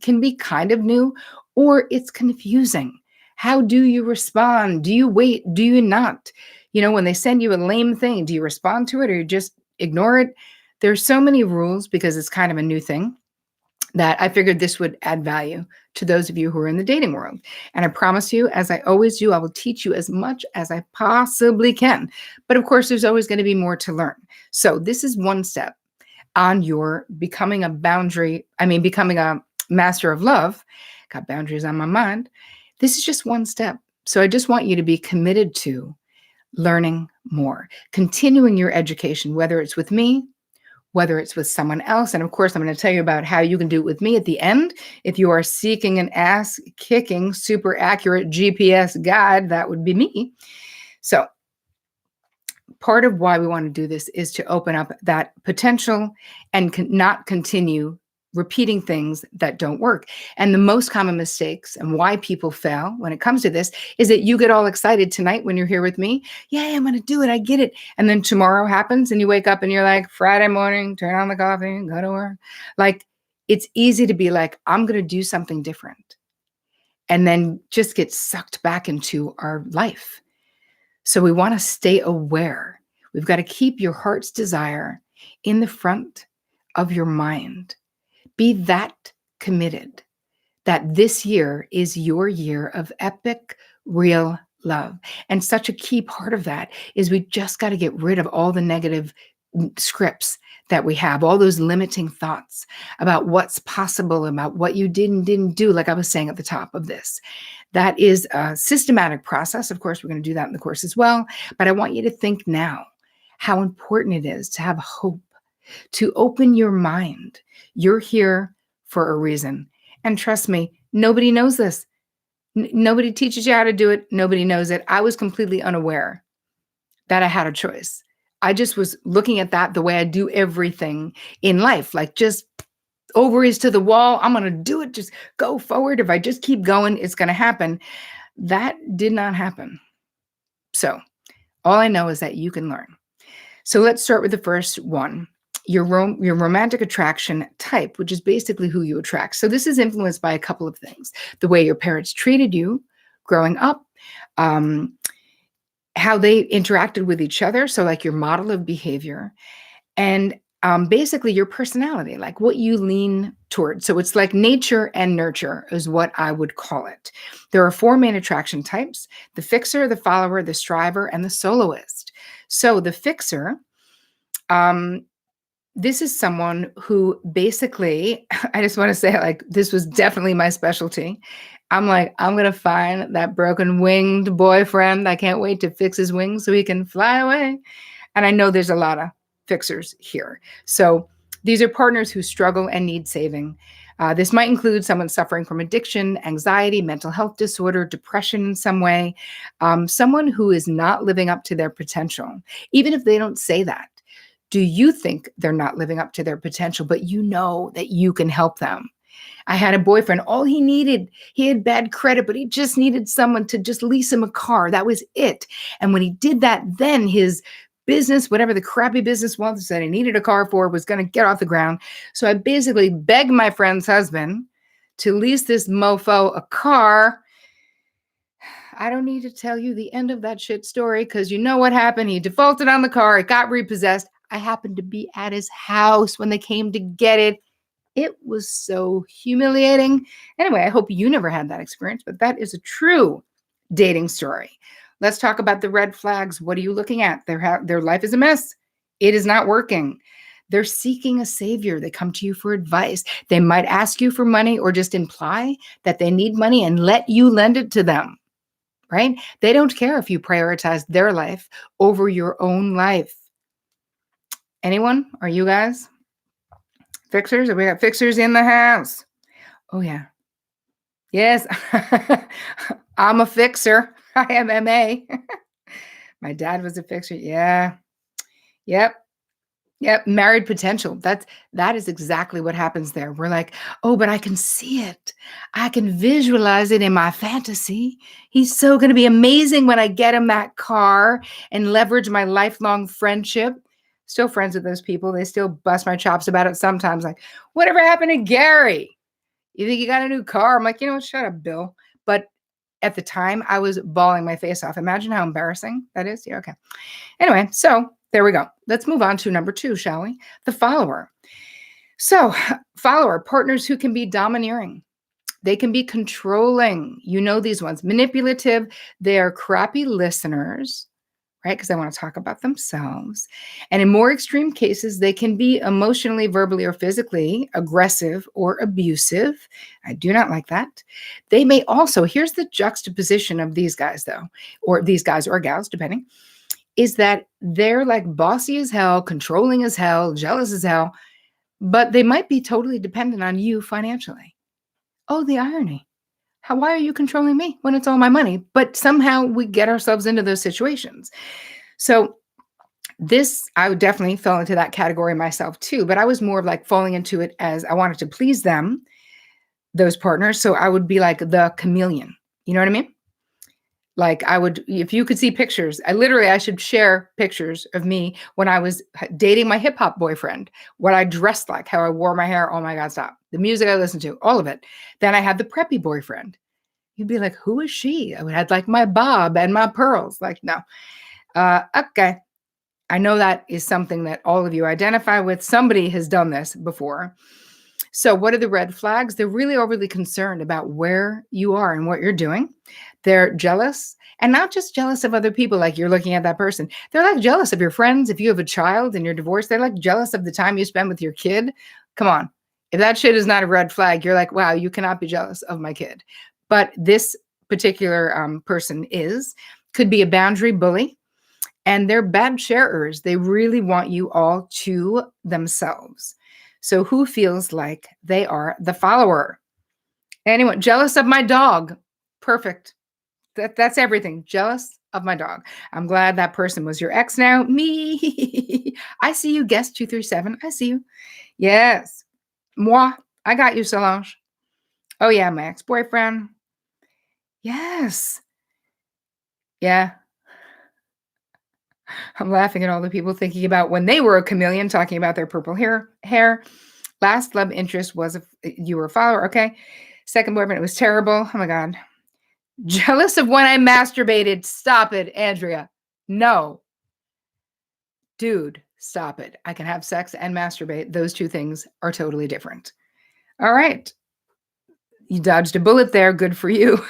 Speaker 1: can be kind of new, or it's confusing. How do you respond? Do you wait? Do you not? When they send you a lame thing, do you respond to it or you just ignore it? There's so many rules because it's kind of a new thing that I figured this would add value to those of you who are in the dating world. And I promise you, as I always do, I will teach you as much as I possibly can. But of course, there's always going to be more to learn. So this is one step on your becoming a master of love. Got boundaries on my mind. This is just one step. So I just want you to be committed to learning more, continuing your education, whether it's with me, whether it's with someone else. And of course, I'm going to tell you about how you can do it with me at the end. If you are seeking an ass-kicking, super accurate GPS guide, that would be me. So part of why we want to do this is to open up that potential and not continue repeating things that don't work. And the most common mistakes and why people fail when it comes to this is that you get all excited tonight when you're here with me. Yeah, I'm going to do it. I get it. And then tomorrow happens and you wake up and you're like, Friday morning, turn on the coffee, go to work. Like, it's easy to be like, I'm going to do something different. And then just get sucked back into our life. So we want to stay aware. We've got to keep your heart's desire in the front of your mind. Be that committed that this year is your year of epic, real love. And such a key part of that is we just got to get rid of all the negative scripts that we have, all those limiting thoughts about what's possible, about what you didn't do, like I was saying at the top of this. That is a systematic process. Of course, we're going to do that in the course as well. But I want you to think now how important it is to have hope, to open your mind. You're here for a reason. And trust me, nobody knows this. Nobody teaches you how to do it. Nobody knows it. I was completely unaware that I had a choice. I just was looking at that the way I do everything in life, like just ovaries to the wall. I'm going to do it. Just go forward. If I just keep going, it's going to happen. That did not happen. So all I know is that you can learn. So let's start with the first one, your romantic attraction type, which is basically who you attract. So this is influenced by a couple of things: the way your parents treated you growing up, how they interacted with each other. So like your model of behavior, and basically your personality, like what you lean towards. So it's like nature and nurture is what I would call it. There are 4 main attraction types: the fixer, the follower, the striver, and the soloist. So the fixer, this is someone who basically, I just want to say, like, this was definitely my specialty. I'm like, I'm going to find that broken winged boyfriend. I can't wait to fix his wings so he can fly away. And I know there's a lot of fixers here. So These are partners who struggle and need saving. This might include someone suffering from addiction, anxiety, mental health disorder, depression in some way, someone who is not living up to their potential, even if they don't say that. Do you think they're not living up to their potential, but you know that you can help them? I had a boyfriend, all he needed, he had bad credit, but he just needed someone to just lease him a car. That was it. And when he did that, then his business, whatever the crappy business was that he needed a car for, was going to get off the ground. So I basically begged my friend's husband to lease this mofo a car. I don't need to tell you the end of that shit story because you know what happened. He defaulted on the car. It got repossessed. I happened to be at his house when they came to get it. It was so humiliating. Anyway, I hope you never had that experience, but that is a true dating story. Let's talk about the red flags. What are you looking at? Their life is a mess. It is not working. They're seeking a savior. They come to you for advice. They might ask you for money or just imply that they need money and let you lend it to them, right? They don't care if you prioritize their life over your own life. Anyone? Are you guys fixers? We got fixers in the house. Oh, yeah. Yes. I'm a fixer. I am MA. My dad was a fixer. Yeah. Yep. Married potential. That is exactly what happens there. We're like, oh, but I can see it. I can visualize it in my fantasy. He's so going to be amazing when I get him that car and leverage my lifelong friendship. Still friends with those people. They still bust my chops about it sometimes. Like, whatever happened to Gary? You think you got a new car? I'm like, you know what? Shut up, Bill. But at the time, I was bawling my face off. Imagine how embarrassing that is. Yeah, okay. Anyway, so there we go. Let's move on to number 2, shall we? The follower. So, follower, partners who can be domineering. They can be controlling. You know these ones. Manipulative. They are crappy listeners, right? Because they want to talk about themselves. And in more extreme cases, they can be emotionally, verbally, or physically aggressive or abusive. I do not like that. They may also, here's the juxtaposition of these guys, though, or these guys or gals, depending, is that they're like bossy as hell, controlling as hell, jealous as hell, but they might be totally dependent on you financially. Oh, the irony. Why are you controlling me when it's all my money? But somehow we get ourselves into those situations. So I would definitely fell into that category myself too, but I was more of like falling into it as I wanted to please them, those partners. So I would be like the chameleon. You know what I mean? Like if you could see pictures, I should share pictures of me when I was dating my hip hop boyfriend, what I dressed like, how I wore my hair. Oh my God, stop. The music I listened to, all of it. Then I had the preppy boyfriend. You'd be like, who is she? I had like my bob and my pearls. Like, no. Okay. I know that is something that all of you identify with. Somebody has done this before. So what are the red flags? They're really overly concerned about where you are and what you're doing. They're jealous, and not just jealous of other people, like you're looking at that person. They're like jealous of your friends. If you have a child and you're divorced, they're like jealous of the time you spend with your kid. Come on. If that shit is not a red flag, you're like, wow, you cannot be jealous of my kid. But this particular person could be a boundary bully, and they're bad sharers. They really want you all to themselves. So who feels like they are the follower? Anyone jealous of my dog? Perfect. That's everything. Jealous of my dog. I'm glad that person was your ex now. Me. I see you, guest 237. I see you. Yes. Moi. I got you, Solange. Oh, yeah, my ex-boyfriend. Yes. Yeah. I'm laughing at all the people thinking about when they were a chameleon, talking about their purple hair. Last love interest was you were a follower. Okay. Second boyfriend, it was terrible. Oh my God. Jealous of when I masturbated. Stop it, Andrea. No. Dude, stop it. I can have sex and masturbate. Those two things are totally different. All right. You dodged a bullet there. Good for you.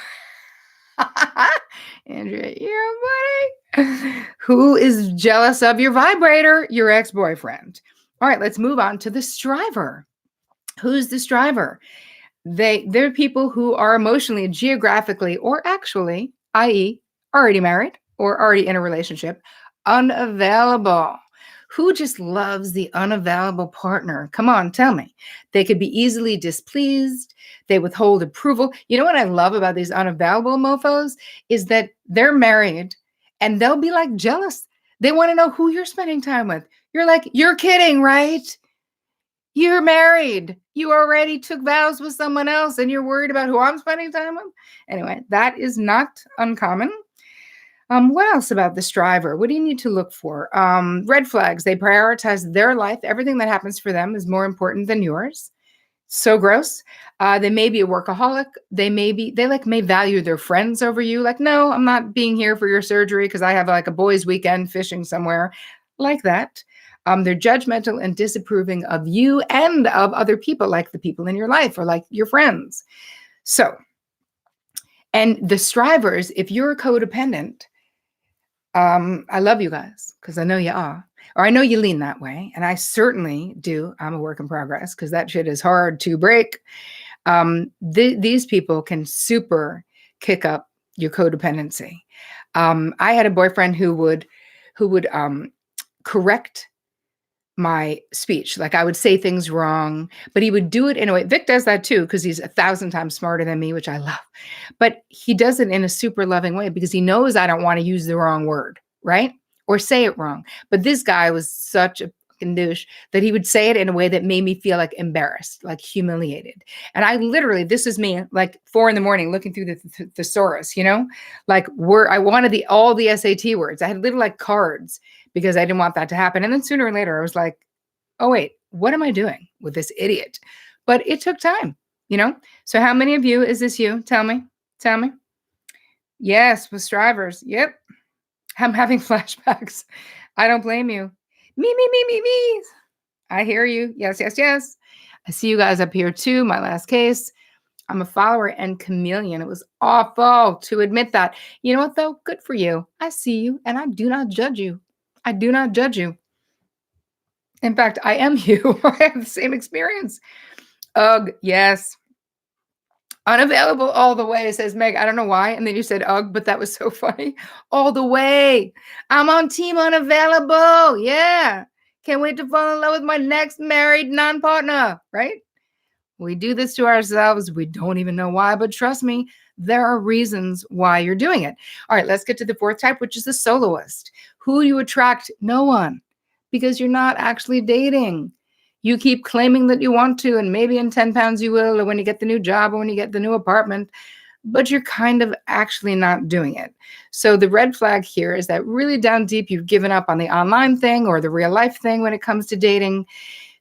Speaker 1: Andrea, you're funny. Who is jealous of your vibrator? Your ex-boyfriend. All right, let's move on to the striver. Who's the striver? They're people who are emotionally, geographically, or actually, i.e., already married or already in a relationship, unavailable. Who just loves the unavailable partner? Come on, tell me. They could be easily displeased. They withhold approval. You know what I love about these unavailable mofos is that they're married and they'll be like jealous. They want to know who you're spending time with. You're like, you're kidding, right? You're married. You already took vows with someone else and you're worried about who I'm spending time with. Anyway, that is not uncommon. What else about the striver? What do you need to look for? Red flags. They prioritize their life. Everything that happens for them is more important than yours. So gross. They may be a workaholic. They may value their friends over you. Like, no, I'm not being here for your surgery because I have like a boys' weekend fishing somewhere, like that. They're judgmental and disapproving of you and of other people, like the people in your life or like your friends. So, and the strivers, if you're a codependent, I love you guys because I know you are, or I know you lean that way, and I certainly do. I'm a work in progress because that shit is hard to break. These people can super kick up your codependency. I had a boyfriend who would correct my speech. Like I would say things wrong, but he would do it in a way. Vic does that too, because he's 1,000 times smarter than me, which I love. But he does it in a super loving way because he knows I don't want to use the wrong word, right? Or say it wrong. But this guy was such a fucking douche that he would say it in a way that made me feel like embarrassed, like humiliated. And I literally, this is me, like 4 a.m. looking through the thesaurus, like I wanted all the SAT words. I had little like cards because I didn't want that to happen. And then sooner or later, I was like, oh, wait, what am I doing with this idiot? But it took time, So how many of you, is this you? Tell me. Yes, with strivers. Yep. I'm having flashbacks. I don't blame you. Me. I hear you. Yes. I see you guys up here too. My last case. I'm a follower and chameleon. It was awful to admit that. You know what, though? Good for you. I see you and I do not judge you. I do not judge you. In fact, I am you. I have the same experience. Ugh, yes. Unavailable all the way, says Meg. I don't know why. And then you said ugh, but that was so funny. All the way. I'm on team unavailable. Yeah. Can't wait to fall in love with my next married non-partner, right? We do this to ourselves. We don't even know why, but trust me, there are reasons why you're doing it. All right, let's get to the 4th type, which is the soloist. Who do you attract? No one, because you're not actually dating. You keep claiming that you want to, and maybe in 10 pounds you will, or when you get the new job, or when you get the new apartment, but you're kind of actually not doing it. So the red flag here is that really down deep, you've given up on the online thing or the real life thing when it comes to dating.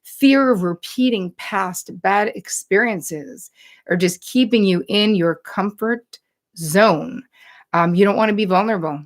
Speaker 1: Fear of repeating past bad experiences or just keeping you in your comfort zone. You don't want to be vulnerable.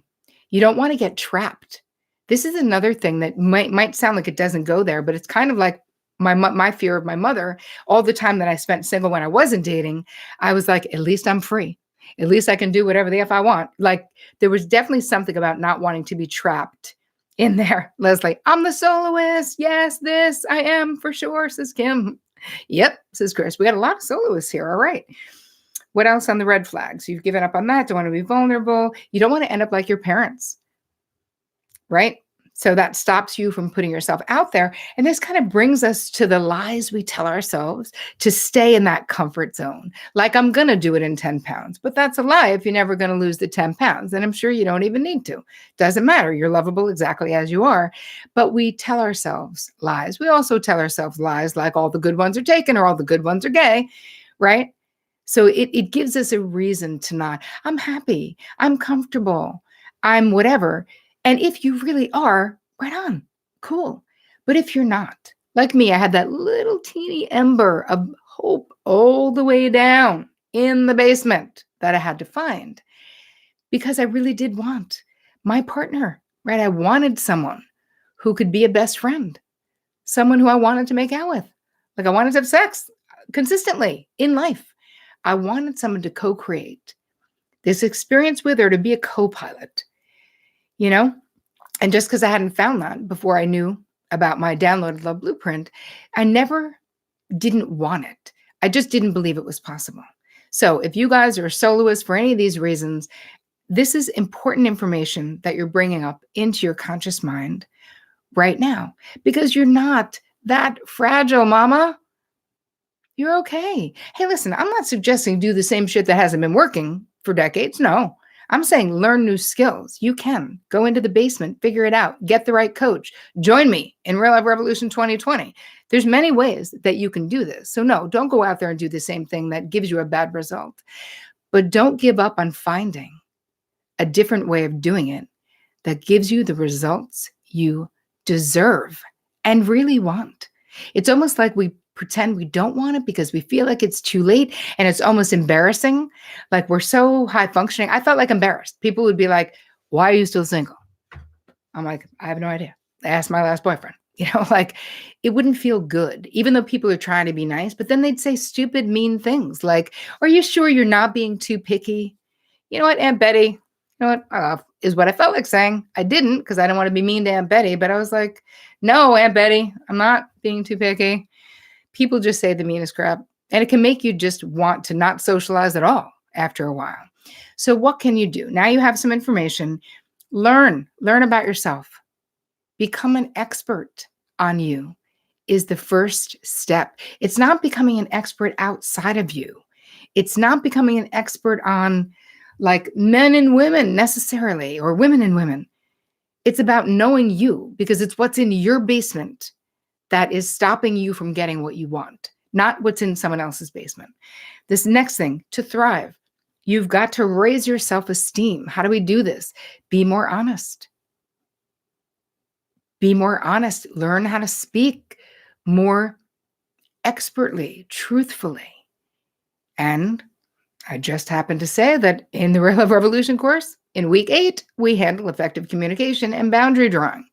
Speaker 1: You don't want to get trapped. This is another thing that might sound like it doesn't go there, but it's kind of like my fear of my mother. All the time that I spent single when I wasn't dating, I was like, at least I'm free. At least I can do whatever the F I want. Like there was definitely something about not wanting to be trapped in there. Leslie, I'm the soloist. Yes, this I am for sure, says Kim. Yep, says Chris. We got a lot of soloists here. All right. What else on the red flags? You've given up on that. Don't want to be vulnerable. You don't want to end up like your parents, right? So that stops you from putting yourself out there. And this kind of brings us to the lies we tell ourselves to stay in that comfort zone. Like, I'm going to do it in 10 pounds, but that's a lie if you're never going to lose the 10 pounds. And I'm sure you don't even need to. Doesn't matter. You're lovable exactly as you are. But we tell ourselves lies. We also tell ourselves lies like all the good ones are taken or all the good ones are gay, right? So it gives us a reason to not. I'm happy. I'm comfortable. I'm whatever. And if you really are, right on, cool. But if you're not, like me, I had that little teeny ember of hope all the way down in the basement that I had to find because I really did want my partner, right? I wanted someone who could be a best friend, someone who I wanted to make out with. Like I wanted to have sex consistently in life. I wanted someone to co-create this experience with or to be a co-pilot. And just because I hadn't found that before I knew about my downloaded love blueprint, I never didn't want it. I just didn't believe it was possible. So if you guys are soloists for any of these reasons, this is important information that you're bringing up into your conscious mind right now because you're not that fragile, mama. You're okay. Hey, listen, I'm not suggesting do the same shit that hasn't been working for decades. No, I'm saying learn new skills. You can go into the basement, figure it out, get the right coach. Join me in Real Life Revolution 2020. There's many ways that you can do this. So no, don't go out there and do the same thing that gives you a bad result. But don't give up on finding a different way of doing it that gives you the results you deserve and really want. It's almost like we pretend we don't want it because we feel like it's too late and it's almost embarrassing. Like we're so high functioning. I felt like embarrassed. People would be like, "Why are you still single?" I'm like, "I have no idea. I asked my last boyfriend." Like it wouldn't feel good, even though people are trying to be nice, but then they'd say stupid, mean things like, "Are you sure you're not being too picky?" You know what, Aunt Betty? You know what? Is what I felt like saying. I didn't because I didn't want to be mean to Aunt Betty, but I was like, no, Aunt Betty, I'm not being too picky. People just say the meanest crap, and it can make you just want to not socialize at all after a while. So, what can you do? Now you have some information. Learn about yourself. Become an expert on you is the first step. It's not becoming an expert outside of you. It's not becoming an expert on like men and women necessarily, or women and women. It's about knowing you because it's what's in your basement that is stopping you from getting what you want, not what's in someone else's basement. This next thing, to thrive, you've got to raise your self-esteem. How do we do this? Be more honest. Be more honest. Learn how to speak more expertly, truthfully. And I just happened to say that in the Real Love Revolution course, in week 8, we handle effective communication and boundary drawing.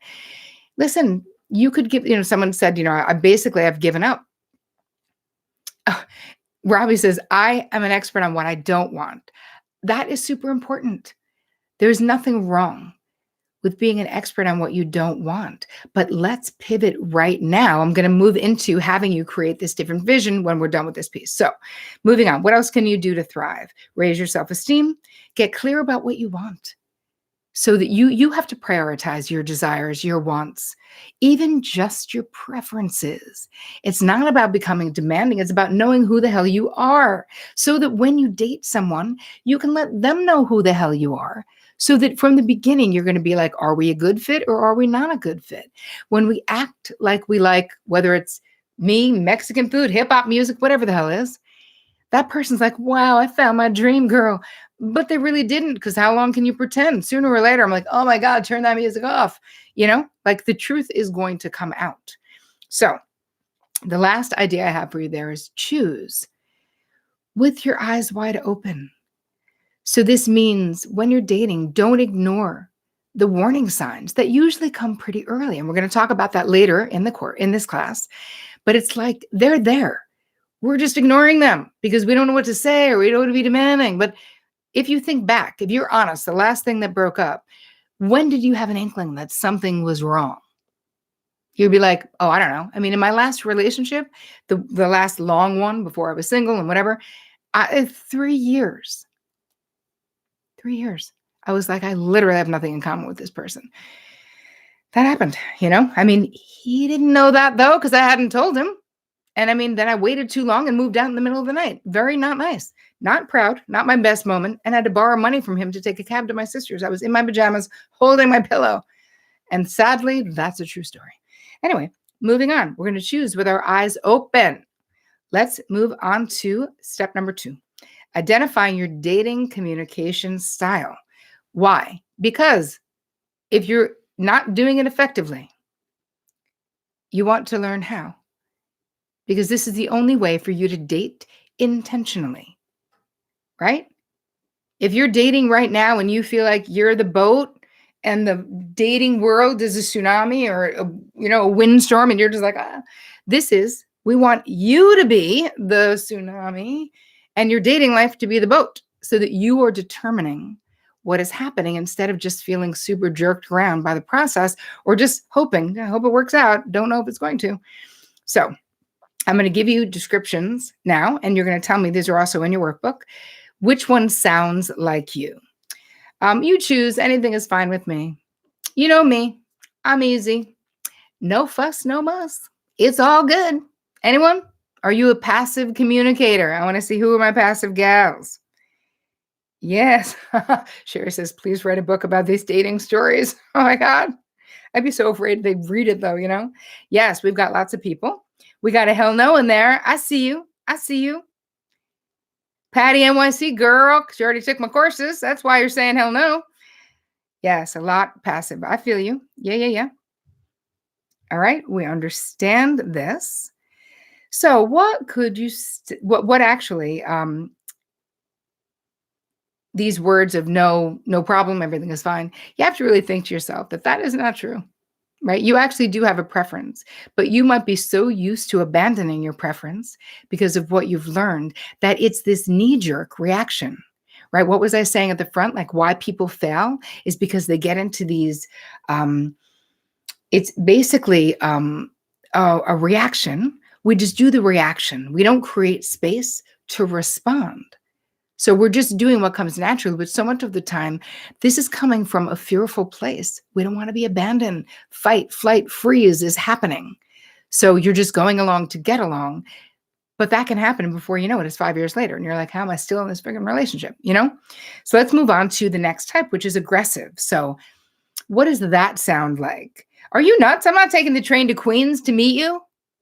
Speaker 1: Listen, you could give, someone said, I've given up. Robbie says, I am an expert on what I don't want. That is super important. There's nothing wrong with being an expert on what you don't want. But let's pivot right now. I'm going to move into having you create this different vision when we're done with this piece. So moving on, what else can you do to thrive? Raise your self-esteem, get clear about what you want so that you have to prioritize your desires, your wants, even just your preferences. It's not about becoming demanding. It's about knowing who the hell you are so that when you date someone, you can let them know who the hell you are. So that from the beginning, you're going to be like, are we a good fit or are we not a good fit? When we act like we like, whether it's me, Mexican food, hip hop music, whatever the hell is, that person's like, wow, I found my dream girl. But they really didn't, because how long can you pretend? Sooner or later, I'm like, oh my God, turn that music off. Like the truth is going to come out. So the last idea I have for you there is choose with your eyes wide open. So this means when you're dating, don't ignore the warning signs that usually come pretty early. And we're going to talk about that later in this class. But it's like they're there. We're just ignoring them because we don't know what to say or we don't want to be demanding. But if you think back, if you're honest, the last thing that broke up, when did you have an inkling that something was wrong? You'd be like, oh, I don't know. I mean, in my last relationship, the last long one before I was single and whatever, 3 years. 3 years. I was like, I literally have nothing in common with this person. That happened, I mean, he didn't know that though, because I hadn't told him. And I mean, then I waited too long and moved out in the middle of the night. Very not nice. Not proud, not my best moment. And I had to borrow money from him to take a cab to my sister's. I was in my pajamas holding my pillow. And sadly, that's a true story. Anyway, moving on. We're going to choose with our eyes open. Let's move on to step number 2. Identifying your dating communication style. Why? Because if you're not doing it effectively, you want to learn how. Because this is the only way for you to date intentionally, right? If you're dating right now and you feel like you're the boat and the dating world is a tsunami or a windstorm and you're just like, we want you to be the tsunami and your dating life to be the boat so that you are determining what is happening instead of just feeling super jerked around by the process or just hoping, I hope it works out. Don't know if it's going to. So I'm going to give you descriptions now, and you're going to tell me, these are also in your workbook, which one sounds like you. You choose. Anything is fine with me. You know me. I'm easy. No fuss, no muss. It's all good. Anyone? Are you a passive communicator? I want to see who are my passive gals. Yes. Sherry says, please write a book about these dating stories. Oh my God. I'd be so afraid they'd read it though, you know? Yes, we've got lots of people. We got a hell no in there. I see you. I see you. Patty NYC girl, because you already took my courses. That's why you're saying hell no. Yes, a lot passive. I feel you. Yeah. All right, we understand this. So, what could you? What actually? These words of no, no problem, everything is fine. You have to really think to yourself that that is not true, right? You actually do have a preference, but you might be so used to abandoning your preference because of what you've learned that it's this knee-jerk reaction. Right? What was I saying at the front? Like why people fail is because they get into these it's basically a reaction. We just do the reaction. We don't create space to respond. So we're just doing what comes naturally. But so much of the time, this is coming from a fearful place. We don't want to be abandoned. Fight, flight, freeze is happening. So you're just going along to get along. But that can happen before you know it. It's 5 years later. And you're like, how am I still in this freaking relationship? You know? So let's move on to the next type, which is aggressive. So what does that sound like? Are you nuts? I'm not taking the train to Queens to meet you.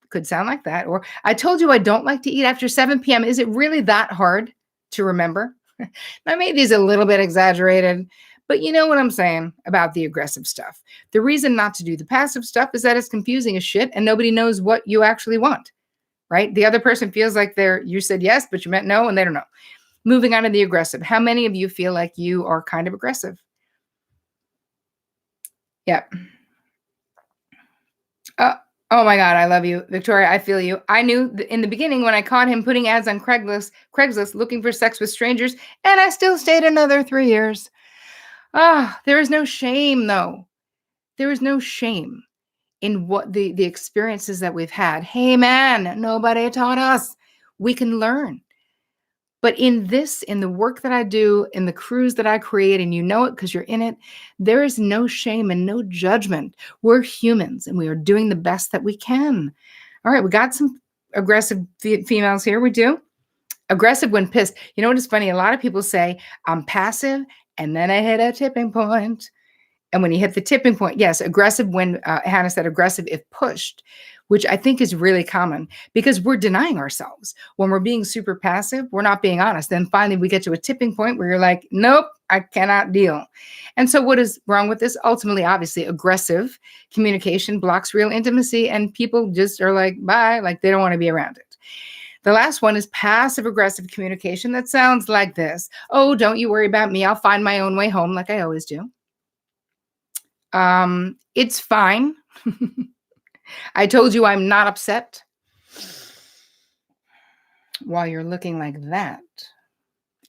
Speaker 1: Could sound like that. Or I told you I don't like to eat after 7 p.m. Is it really that hard to remember? I made these a little bit exaggerated, but you know what I'm saying about the aggressive stuff. The reason not to do the passive stuff is that it's confusing as shit and nobody knows what you actually want, right? The other person feels like you said yes, but you meant no, and they don't know. Moving on to the aggressive. How many of you feel like you are kind of aggressive? Yeah. Oh my God, I love you, Victoria. I feel you. I knew in the beginning when I caught him putting ads on Craigslist looking for sex with strangers, and I still stayed another 3 years. There is no shame though. There is no shame in what the experiences that we've had. Hey man, nobody taught us. We can learn. But in the work that I do, in the cruise that I create, and you know it because you're in it, there is no shame and no judgment. We're humans and we are doing the best that we can. All right, we got some aggressive females here. We do. Aggressive when pissed. You know what is funny? A lot of people say, I'm passive and then I hit a tipping point. And when you hit the tipping point, yes, aggressive when Hannah said aggressive if pushed, which I think is really common because we're denying ourselves. When we're being super passive, we're not being honest. Then finally we get to a tipping point where you're like, nope, I cannot deal. And so what is wrong with this? Ultimately, obviously, aggressive communication blocks real intimacy and people just are like, bye, like they don't want to be around it. The last one is passive aggressive communication that sounds like this. Oh, don't you worry about me. I'll find my own way home like I always do. It's fine. I told you I'm not upset. While you're looking like that.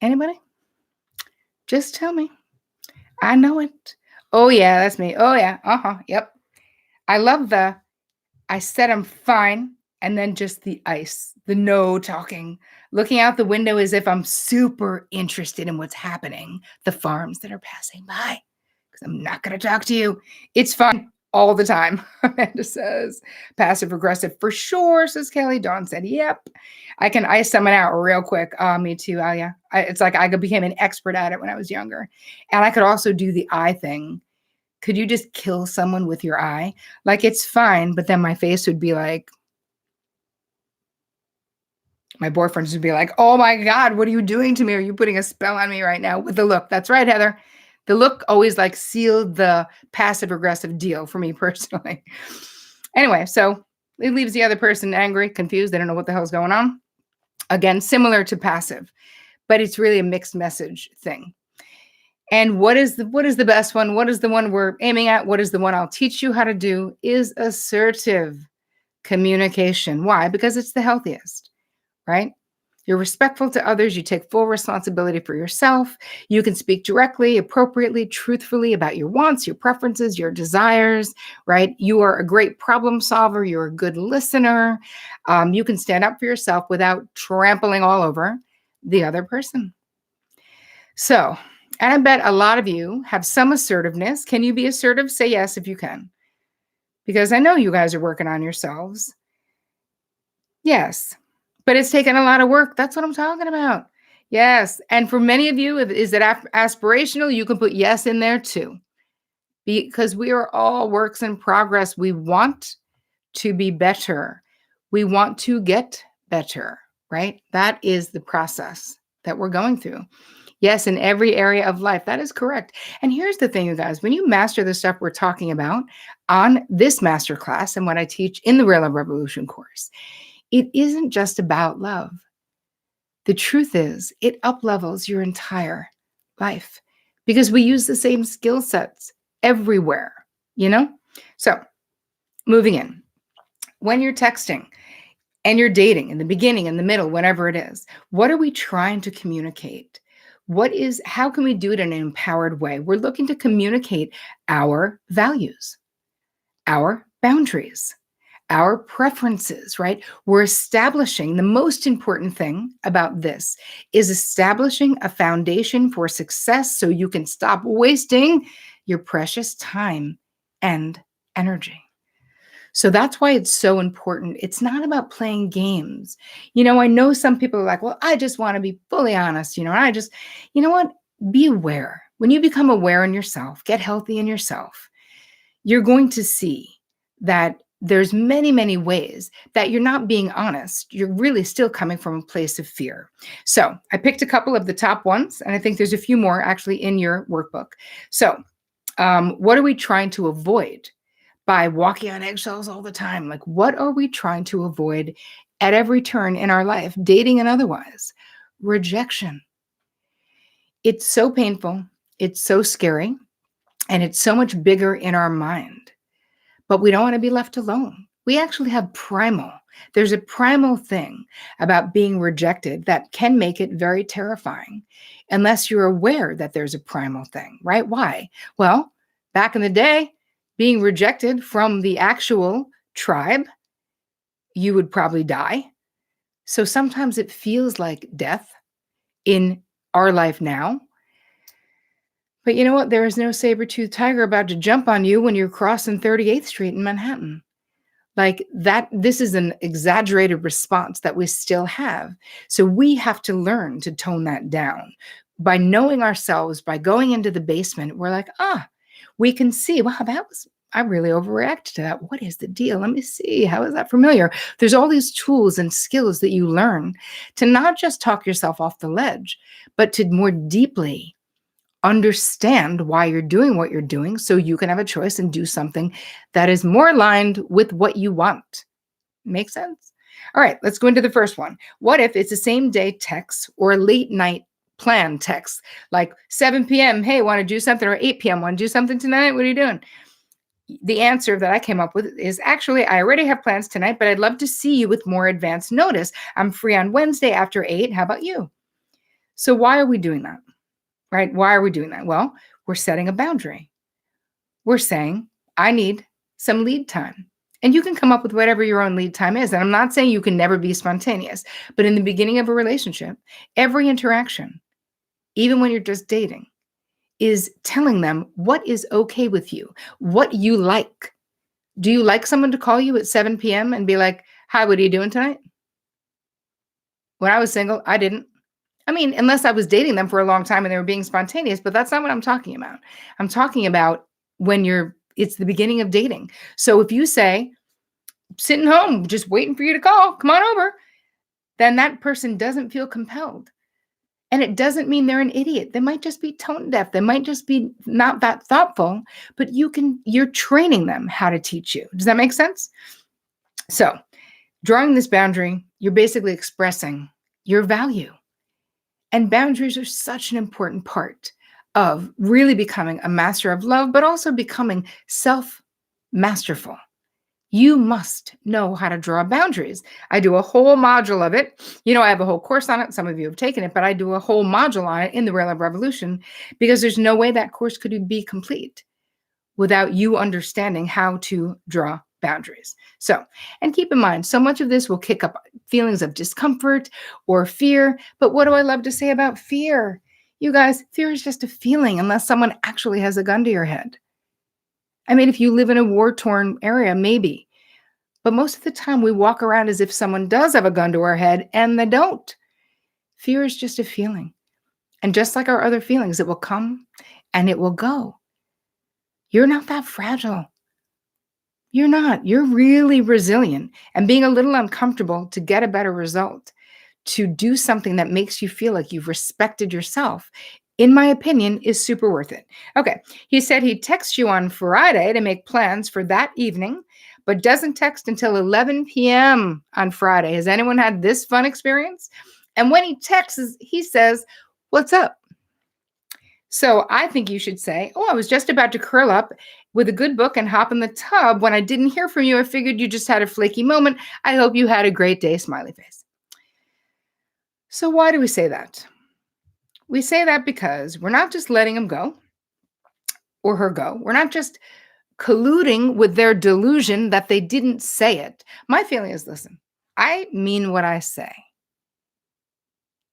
Speaker 1: Anybody? Just tell me. I know it. Oh yeah, that's me. Oh yeah. Yep. I love I said I'm fine. And then just the ice, the no talking, looking out the window as if I'm super interested in what's happening, the farms that are passing by. Because I'm not going to talk to you. It's fine all the time. Amanda says, passive aggressive for sure, says Kelly. Dawn said, yep. I can ice someone out real quick. Me too, Alia. It's like I became an expert at it when I was younger. And I could also do the eye thing. Could you just kill someone with your eye? Like, it's fine, but then my face would be like, my boyfriends would be like, oh my God, what are you doing to me? Are you putting a spell on me right now with the look? That's right, Heather. The look always like sealed the passive aggressive deal for me personally. Anyway, so it leaves the other person angry, confused. They don't know what the hell's going on. Again, similar to passive, but it's really a mixed message thing. And what is the best one? What is the one we're aiming at? What is the one I'll teach you how to do? Is assertive communication. Why? Because it's the healthiest. Right? You're respectful to others. You take full responsibility for yourself. You can speak directly, appropriately, truthfully about your wants, your preferences, your desires, right? You are a great problem solver. You're a good listener. You can stand up for yourself without trampling all over the other person. So, and I bet a lot of you have some assertiveness. Can you be assertive? Say yes if you can. because I know you guys are working on yourselves. Yes, but it's taken a lot of work. That's what I'm talking about. Yes, and for many of you, is it aspirational? You can put yes in there too, because we are all works in progress. We want to be better. We want to get better, right? That is the process that we're going through. Yes, in every area of life. That is correct. And here's the thing, you guys, when you master the stuff we're talking about on this masterclass and what I teach in the Real Love Revolution course, it isn't just about love. The truth is, it uplevels your entire life because we use the same skill sets everywhere, you know? So, moving in, when you're texting and you're dating in the beginning, in the middle, whatever it is, what are we trying to communicate? How can we do it in an empowered way? We're looking to communicate our values, our boundaries, our preferences, right? We're establishing the most important thing about this is establishing a foundation for success so you can stop wasting your precious time and energy. So that's why it's so important. It's not about playing games. I know some people are like, well, I just want to be fully honest, you know what? Be aware. When you become aware in yourself, get healthy in yourself, you're going to see that there's many, many ways that you're not being honest. You're really still coming from a place of fear. So I picked a couple of the top ones, and I think there's a few more actually in your workbook. So what are we trying to avoid by walking on eggshells all the time? Like, what are we trying to avoid at every turn in our life, dating and otherwise? Rejection. It's so painful. It's so scary. And it's so much bigger in our mind. But we don't want to be left alone. We actually have primal. There's a primal thing about being rejected that can make it very terrifying unless you're aware that there's a primal thing, right? Why? Well, back in the day, being rejected from the actual tribe, you would probably die. So sometimes it feels like death in our life now. But you know what? There is no saber-toothed tiger about to jump on you when you're crossing 38th Street in Manhattan. Like that, this is an exaggerated response that we still have. So we have to learn to tone that down. By knowing ourselves, by going into the basement, we're like, we can see, wow, I really overreacted to that. What is the deal? Let me see. How is that familiar? There's all these tools and skills that you learn to not just talk yourself off the ledge, but to more deeply understand why you're doing what you're doing so you can have a choice and do something that is more aligned with what you want. Make sense? All right, let's go into the first one. What if it's the same day text or a late night plan text, like 7 p.m., hey, want to do something, or 8 p.m., want to do something tonight? What are you doing? The answer that I came up with is actually, I already have plans tonight, but I'd love to see you with more advanced notice. I'm free on Wednesday after 8. How about you? So why are we doing that? Right? Why are we doing that? Well, we're setting a boundary. We're saying, I need some lead time. And you can come up with whatever your own lead time is. And I'm not saying you can never be spontaneous, but in the beginning of a relationship, every interaction, even when you're just dating, is telling them what is okay with you, what you like. Do you like someone to call you at 7 p.m. and be like, hi, what are you doing tonight? When I was single, I didn't. I mean, unless I was dating them for a long time and they were being spontaneous, but that's not what I'm talking about. I'm talking about when it's the beginning of dating. So if you say, sitting home, just waiting for you to call, come on over, then that person doesn't feel compelled. And it doesn't mean they're an idiot. They might just be tone deaf. They might just be not that thoughtful, but you're training them how to teach you. Does that make sense? So drawing this boundary, you're basically expressing your value. And boundaries are such an important part of really becoming a master of love, but also becoming self-masterful. You must know how to draw boundaries. I do a whole module of it. I have a whole course on it. Some of you have taken it, but I do a whole module on it in the Real Love Revolution because there's no way that course could be complete without you understanding how to draw boundaries. So, and keep in mind, so much of this will kick up feelings of discomfort or fear. But what do I love to say about fear? You guys, fear is just a feeling unless someone actually has a gun to your head. I mean, if you live in a war-torn area, maybe. But most of the time, we walk around as if someone does have a gun to our head, and they don't. Fear is just a feeling. And just like our other feelings, it will come and it will go. You're not that fragile. You're not. You're really resilient. And being a little uncomfortable to get a better result, to do something that makes you feel like you've respected yourself, in my opinion, is super worth it. Okay. He said he'd text you on Friday to make plans for that evening, but doesn't text until 11 p.m. on Friday. Has anyone had this fun experience? And when he texts, he says, "What's up?" So I think you should say, "Oh, I was just about to curl up with a good book and hop in the tub. When I didn't hear from you, I figured you just had a flaky moment. I hope you had a great day, smiley face." So why do we say that? We say that because we're not just letting him go or her go. We're not just colluding with their delusion that they didn't say it. My feeling is, listen, I mean what I say.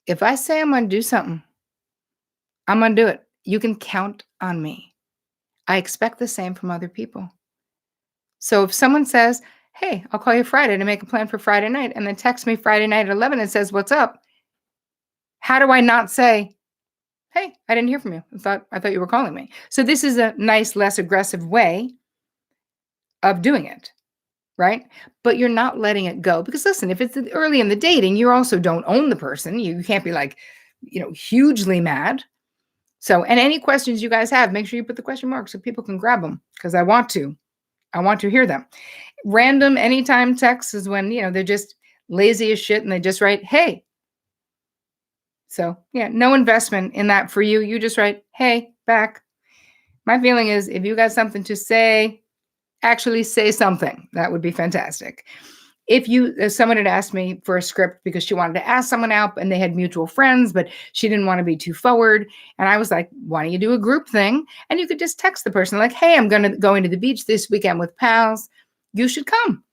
Speaker 1: If I say I'm going to do something, I'm going to do it. You can count on me. I expect the same from other people. So if someone says, "Hey, I'll call you Friday to make a plan for Friday night," and then text me Friday night at 11 and says, "What's up?" How do I not say, "Hey, I didn't hear from you. I thought you were calling me." So this is a nice, less aggressive way of doing it, right? But you're not letting it go because listen, if it's early in the dating, you also don't own the person. You can't be like, hugely mad. So, and any questions you guys have, make sure you put the question mark so people can grab them because I want to hear them. Random anytime texts is when, they're just lazy as shit and they just write, "Hey." So, yeah, no investment in that for you. You just write, "Hey," back. My feeling is if you got something to say, actually say something. That would be fantastic. If someone had asked me for a script because she wanted to ask someone out and they had mutual friends, but she didn't want to be too forward. And I was like, "Why don't you do a group thing?" And you could just text the person like, "Hey, I'm going to the beach this weekend with pals. You should come."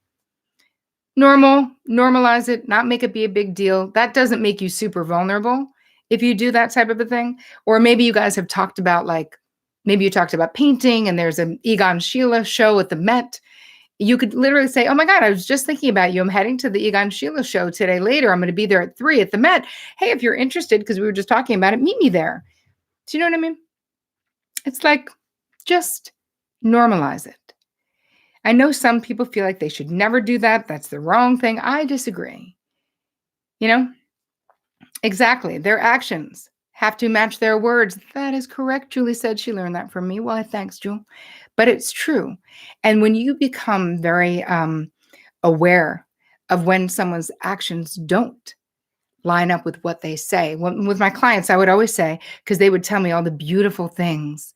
Speaker 1: Normalize it, not make it be a big deal. That doesn't make you super vulnerable if you do that type of a thing. Or maybe you guys have talked about maybe you talked about painting and there's an Egon Schiele show at the Met. You could literally say, "Oh my God, I was just thinking about you. I'm heading to the Egon Schiele show today later. I'm going to be there at 3 at the Met. Hey, if you're interested, because we were just talking about it, meet me there." Do you know what I mean? It's like, just normalize it. I know some people feel like they should never do that. That's the wrong thing. I disagree. You know, exactly. Their actions have to match their words. That is correct. Julie said she learned that from me. Well, thanks, Jewel. But it's true. And when you become very aware of when someone's actions don't line up with what they say, with my clients, I would always say, because they would tell me all the beautiful things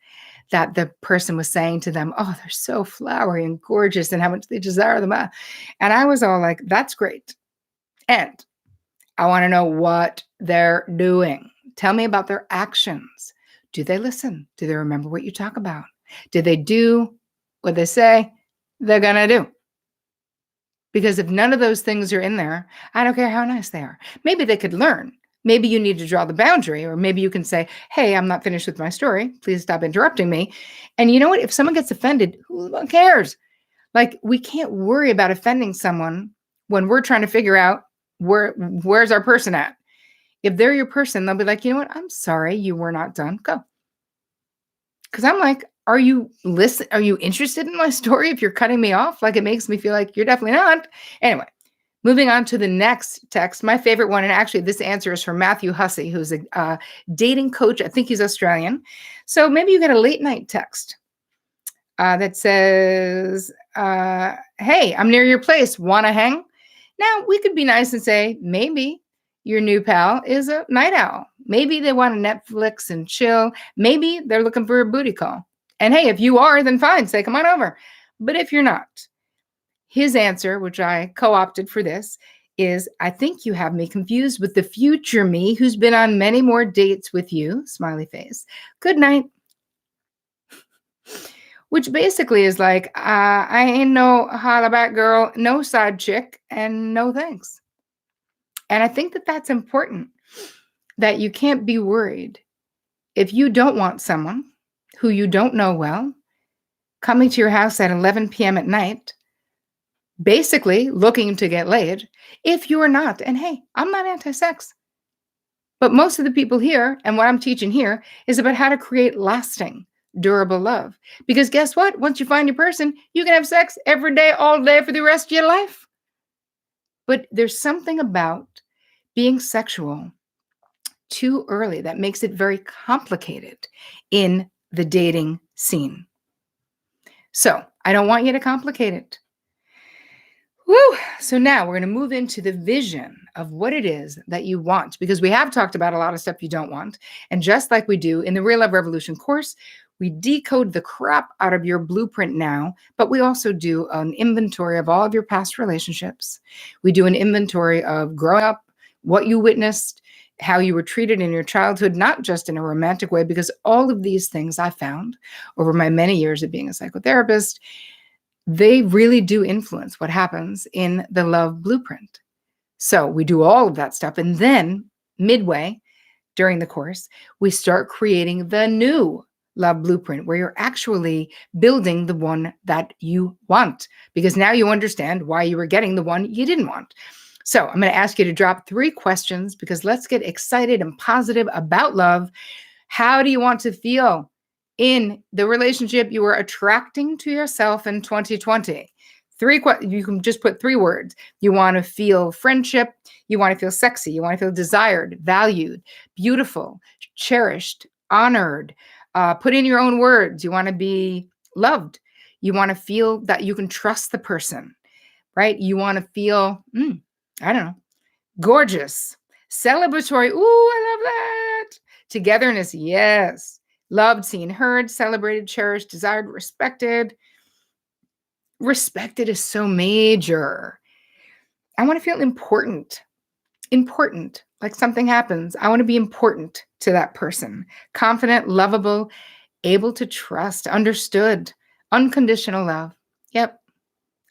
Speaker 1: that the person was saying to them. "Oh, they're so flowery and gorgeous and how much they desire them." And I was all like, "That's great. And I want to know what they're doing. Tell me about their actions. Do they listen? Do they remember what you talk about? Do they do what they say they're going to do?" Because if none of those things are in there, I don't care how nice they are. Maybe they could learn. Maybe you need to draw the boundary, or maybe you can say, "Hey, I'm not finished with my story. Please stop interrupting me." And you know what? If someone gets offended, who cares? Like, we can't worry about offending someone when we're trying to figure out where's our person at. If they're your person, they'll be like, "You know what? I'm sorry you were not done. Go." Because I'm like, are you interested in my story if you're cutting me off? Like, it makes me feel like you're definitely not. Anyway, moving on to the next text, my favorite one. And actually, this answer is from Matthew Hussey, who's a dating coach. I think he's Australian. So maybe you get a late night text that says, "Hey, I'm near your place. Want to hang?" Now, we could be nice and say, maybe your new pal is a night owl. Maybe they want to Netflix and chill. Maybe they're looking for a booty call. And hey, if you are, then fine, say, "Come on over." But if you're not, his answer, which I co-opted for this, is, "I think you have me confused with the future me who's been on many more dates with you." Smiley face. "Good night." Which basically is like, I ain't no hollaback girl, no side chick, and no thanks. And I think that that's important, that you can't be worried if you don't want someone who you don't know well coming to your house at 11 p.m. at night, basically looking to get laid, if you are not. And hey, I'm not anti-sex, but most of the people here and what I'm teaching here is about how to create lasting, durable love. Because guess what? Once you find your person, you can have sex every day, all day for the rest of your life. But there's something about being sexual too early that makes it very complicated in the dating scene. So I don't want you to complicate it. Woo! So now we're going to move into the vision of what it is that you want, because we have talked about a lot of stuff you don't want. And just like we do in the Real Love Revolution course, we decode the crap out of your blueprint now, but we also do an inventory of all of your past relationships. We do an inventory of growing up, what you witnessed, how you were treated in your childhood, not just in a romantic way, because all of these things I found over my many years of being a psychotherapist, they really do influence what happens in the love blueprint. So we do all of that stuff. And then midway during the course, we start creating the new love blueprint where you're actually building the one that you want, because now you understand why you were getting the one you didn't want. So I'm going to ask you to drop 3 questions, because let's get excited and positive about love. How do you want to feel in the relationship you were attracting to yourself in 2020? You can just put 3 words. You want to feel friendship. You want to feel sexy. You want to feel desired, valued, beautiful, cherished, honored. Put in your own words. You want to be loved. You want to feel that you can trust the person, right? You want to feel, I don't know, gorgeous, celebratory. Ooh, I love that. Togetherness, yes. Loved, seen, heard, celebrated, cherished, desired, respected. Respected is so major. I want to feel important. Important, like something happens. I want to be important to that person. Confident, lovable, able to trust, understood, unconditional love. Yep.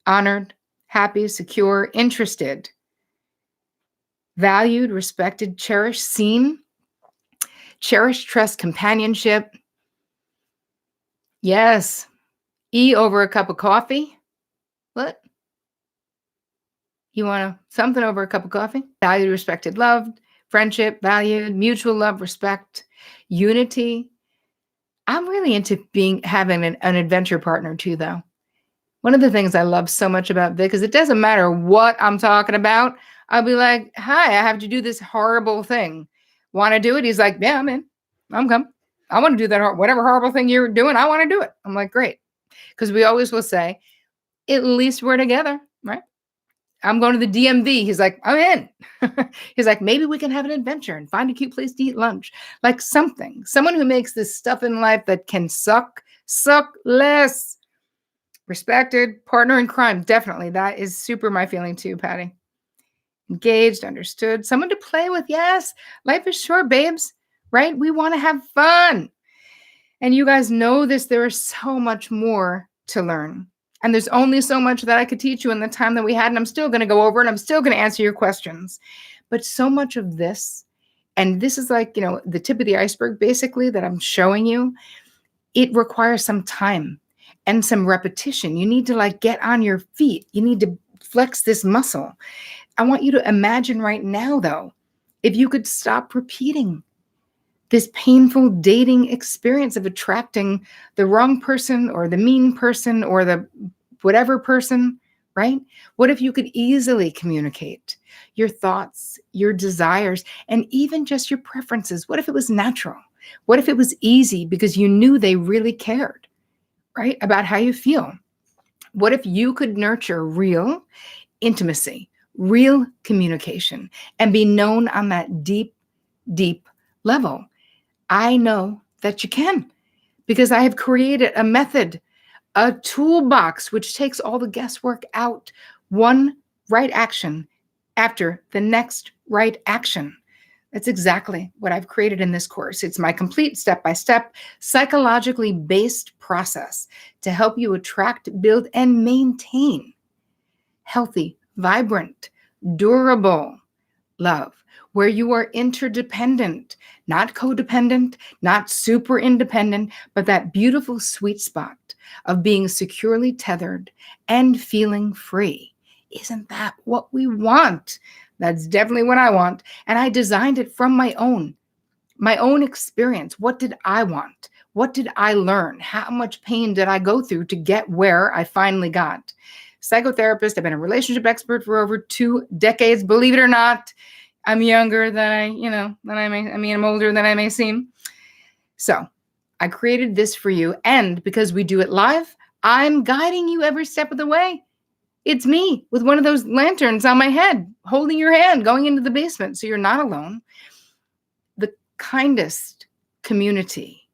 Speaker 1: Honored, happy, secure, interested, valued, respected, cherished, seen, cherished, trust, companionship. Yes. E over a cup of coffee. What? You want something over a cup of coffee? Valued, respected, loved, friendship, valued, mutual love, respect, unity. I'm really into having an adventure partner too, though. One of the things I love so much about Vic is it doesn't matter what I'm talking about. I'll be like, hi, I have to do this horrible thing. Want to do it? He's like, yeah, I'm in. I'm coming. I want to do that. Whatever horrible thing you're doing, I want to do it. I'm like, great. Because we always will say, at least we're together, right? I'm going to the DMV. He's like, I'm in. He's like, maybe we can have an adventure and find a cute place to eat lunch. Like someone who makes this stuff in life that can suck less. Respected, partner in crime. Definitely. That is super my feeling too, Patty. Engaged, understood, someone to play with. Yes. Life is short, babes, right? We want to have fun. And you guys know this. There is so much more to learn. And there's only so much that I could teach you in the time that we had. And I'm still going to go over and I'm still going to answer your questions. But so much of this, and this is like, the tip of the iceberg, basically, that I'm showing you, it requires some time and some repetition. You need to get on your feet. You need to flex this muscle. I want you to imagine right now, though, if you could stop repeating this painful dating experience of attracting the wrong person or the mean person or the whatever person, right? What if you could easily communicate your thoughts, your desires, and even just your preferences? What if it was natural? What if it was easy because you knew they really cared, right? About how you feel. What if you could nurture real intimacy, real communication, and be known on that deep, deep level? I know that you can, because I have created a method, a toolbox, which takes all the guesswork out. One right action after the next right action. That's exactly what I've created in this course. It's my complete step-by-step, psychologically based process to help you attract, build, and maintain healthy, vibrant, durable love, where you are interdependent, not codependent, not super independent, but that beautiful sweet spot of being securely tethered and feeling free. Isn't that what we want? That's definitely what I want. And I designed it from my own experience. What did I want? What did I learn? How much pain did I go through to get where I finally got? Psychotherapist, I've been a relationship expert for over 2 decades. Believe it or not, I'm younger than I'm older than I may seem. So I created this for you. And because we do it live, I'm guiding you every step of the way. It's me with one of those lanterns on my head, holding your hand, going into the basement. So you're not alone. The kindest community,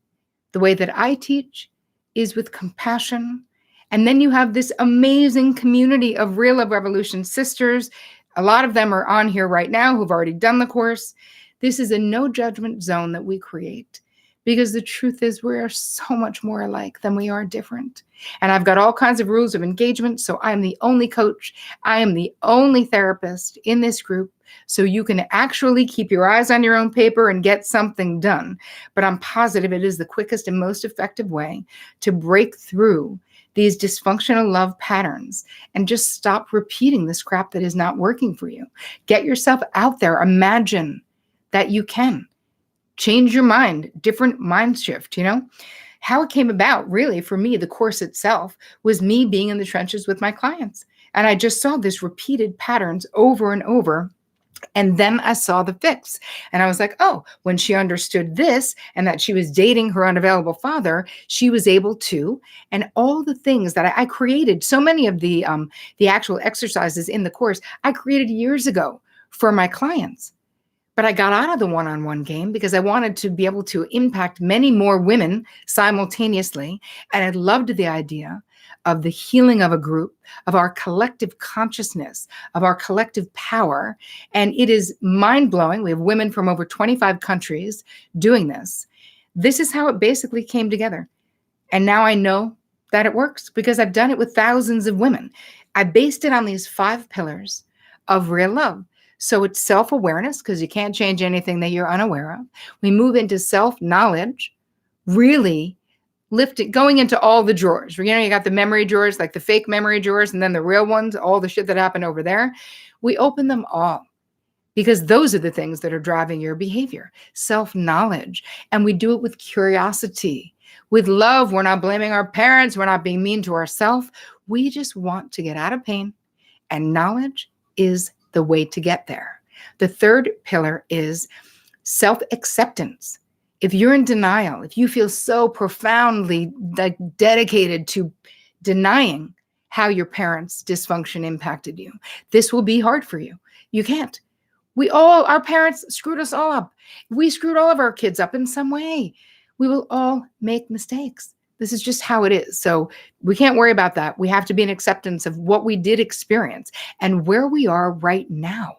Speaker 1: the way that I teach, is with compassion. And then you have this amazing community of Real Love Revolution sisters. A lot of them are on here right now who've already done the course. This is a no judgment zone that we create, because the truth is we are so much more alike than we are different. And I've got all kinds of rules of engagement. So I'm the only coach. I am the only therapist in this group. So you can actually keep your eyes on your own paper and get something done. But I'm positive it is the quickest and most effective way to break through these dysfunctional love patterns and just stop repeating this crap that is not working for you. Get yourself out there. Imagine that you can change your mind, different mind shift, How it came about, really, for me, the course itself was me being in the trenches with my clients. And I just saw this repeated patterns over and over. And then I saw the fix. And I was like, oh, when she understood this and that she was dating her unavailable father, she was able to, and all the things that I created, so many of the actual exercises in the course, I created years ago for my clients. But I got out of the one-on-one game because I wanted to be able to impact many more women simultaneously. And I loved the idea of the healing of a group, of our collective consciousness, of our collective power. And it is mind-blowing. We have women from over 25 countries doing this. This is how it basically came together. And now I know that it works because I've done it with thousands of women. I based it on these 5 pillars of real love. So it's self-awareness, because you can't change anything that you're unaware of. We move into self-knowledge, really going into all the drawers. You got the memory drawers, like the fake memory drawers, and then the real ones, all the shit that happened over there. We open them all because those are the things that are driving your behavior, self-knowledge. And we do it with curiosity, with love. We're not blaming our parents. We're not being mean to ourselves. We just want to get out of pain, and knowledge is the way to get there. The 3rd pillar is self-acceptance. If you're in denial, if you feel so profoundly dedicated to denying how your parents' dysfunction impacted you, this will be hard for you. You can't. Our parents screwed us all up. We screwed all of our kids up in some way. We will all make mistakes. This is just how it is. So we can't worry about that. We have to be in acceptance of what we did experience and where we are right now,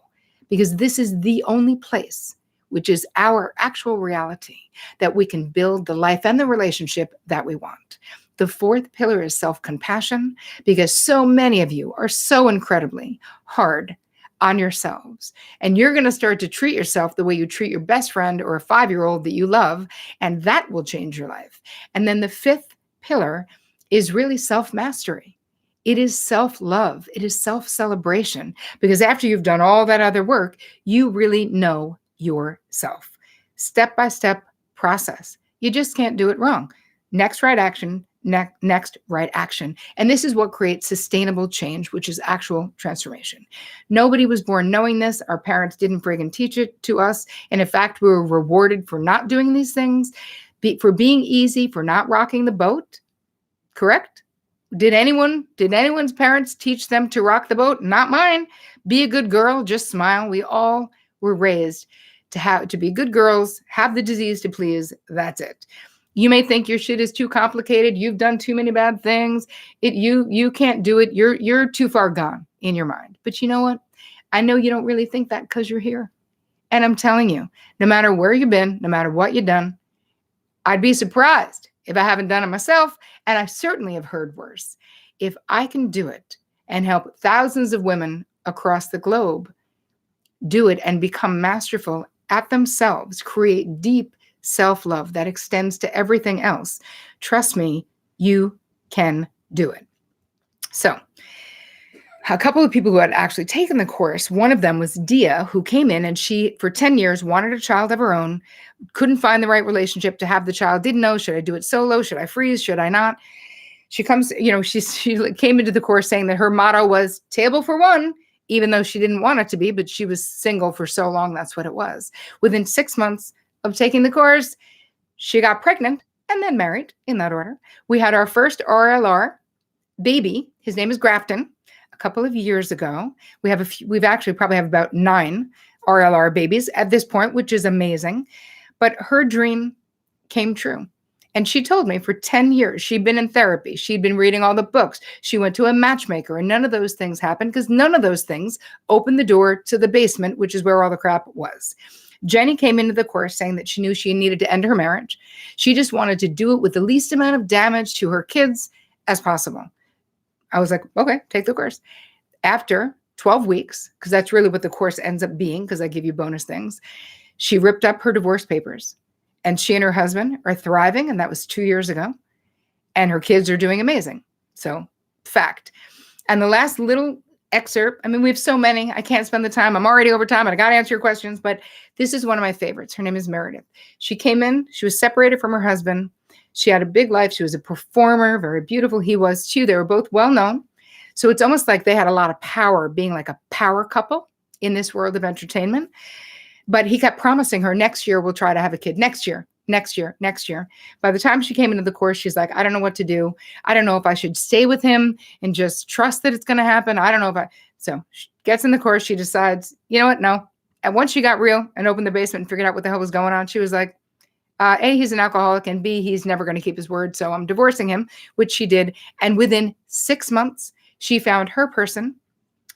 Speaker 1: because this is the only place, which is our actual reality, that we can build the life and the relationship that we want. The 4th pillar is self-compassion, because so many of you are so incredibly hard on yourselves. And you're going to start to treat yourself the way you treat your best friend or a 5-year-old that you love, and that will change your life. And then the 5th pillar is really self-mastery. It is self-love. It is self-celebration, because after you've done all that other work, you really know yourself. Step-by-step process. You just can't do it wrong. Next right action, next right action. And this is what creates sustainable change, which is actual transformation. Nobody was born knowing this. Our parents didn't friggin' teach it to us. And in fact, we were rewarded for not doing these things, for being easy, for not rocking the boat. Correct? Did anyone's parents teach them to rock the boat? Not mine. Be a good girl, just smile. We all were raised to be good girls, have the disease to please. That's it. You may think your shit is too complicated. You've done too many bad things. You can't do it. You're too far gone in your mind. But you know what? I know you don't really think that because you're here. And I'm telling you, no matter where you've been, no matter what you've done, I'd be surprised if I haven't done it myself. And I certainly have heard worse. If I can do it and help thousands of women across the globe do it and become masterful at themselves, create deep self-love that extends to everything else, trust me, you can do it. So a couple of people who had actually taken the course, one of them was Dia, who came in and she, for 10 years, wanted a child of her own, couldn't find the right relationship to have the child, didn't know, should I do it solo? Should I freeze? Should I not? She comes, she came into the course saying that her motto was table for one, even though she didn't want it to be, but she was single for so long, that's what it was. Within 6 months of taking the course, she got pregnant and then married, in that order. We had our first RLR baby. His name is Grafton. A couple of years ago, we've actually probably have about 9 RLR babies at this point, which is amazing. But her dream came true. And she told me for 10 years, she'd been in therapy. She'd been reading all the books. She went to a matchmaker, and none of those things happened because none of those things opened the door to the basement, which is where all the crap was. Jenny came into the course saying that she knew she needed to end her marriage. She just wanted to do it with the least amount of damage to her kids as possible. I was like, okay, take the course. After 12 weeks, because that's really what the course ends up being, because I give you bonus things, she ripped up her divorce papers. And she and her husband are thriving, and that was 2 years ago. And her kids are doing amazing. So, fact. And the last little excerpt, I mean, we have so many. I can't spend the time. I'm already over time, and I got to answer your questions. But this is one of my favorites. Her name is Meredith. She came in. She was separated from her husband. She had a big life. She was a performer, very beautiful. He was too. They were both well known. So it's almost like they had a lot of power, being like a power couple in this world of entertainment. But he kept promising her, next year we'll try to have a kid. Next year. By the time she came into the course, she's like, I don't know what to do. I don't know if I should stay with him and just trust that it's going to happen. I don't know if So she gets in the course. She decides, you know what? No. And once she got real and opened the basement and figured out what the hell was going on, she was like, A, he's an alcoholic, and B, he's never going to keep his word. So I'm divorcing him, which she did. And within 6 months, she found her person.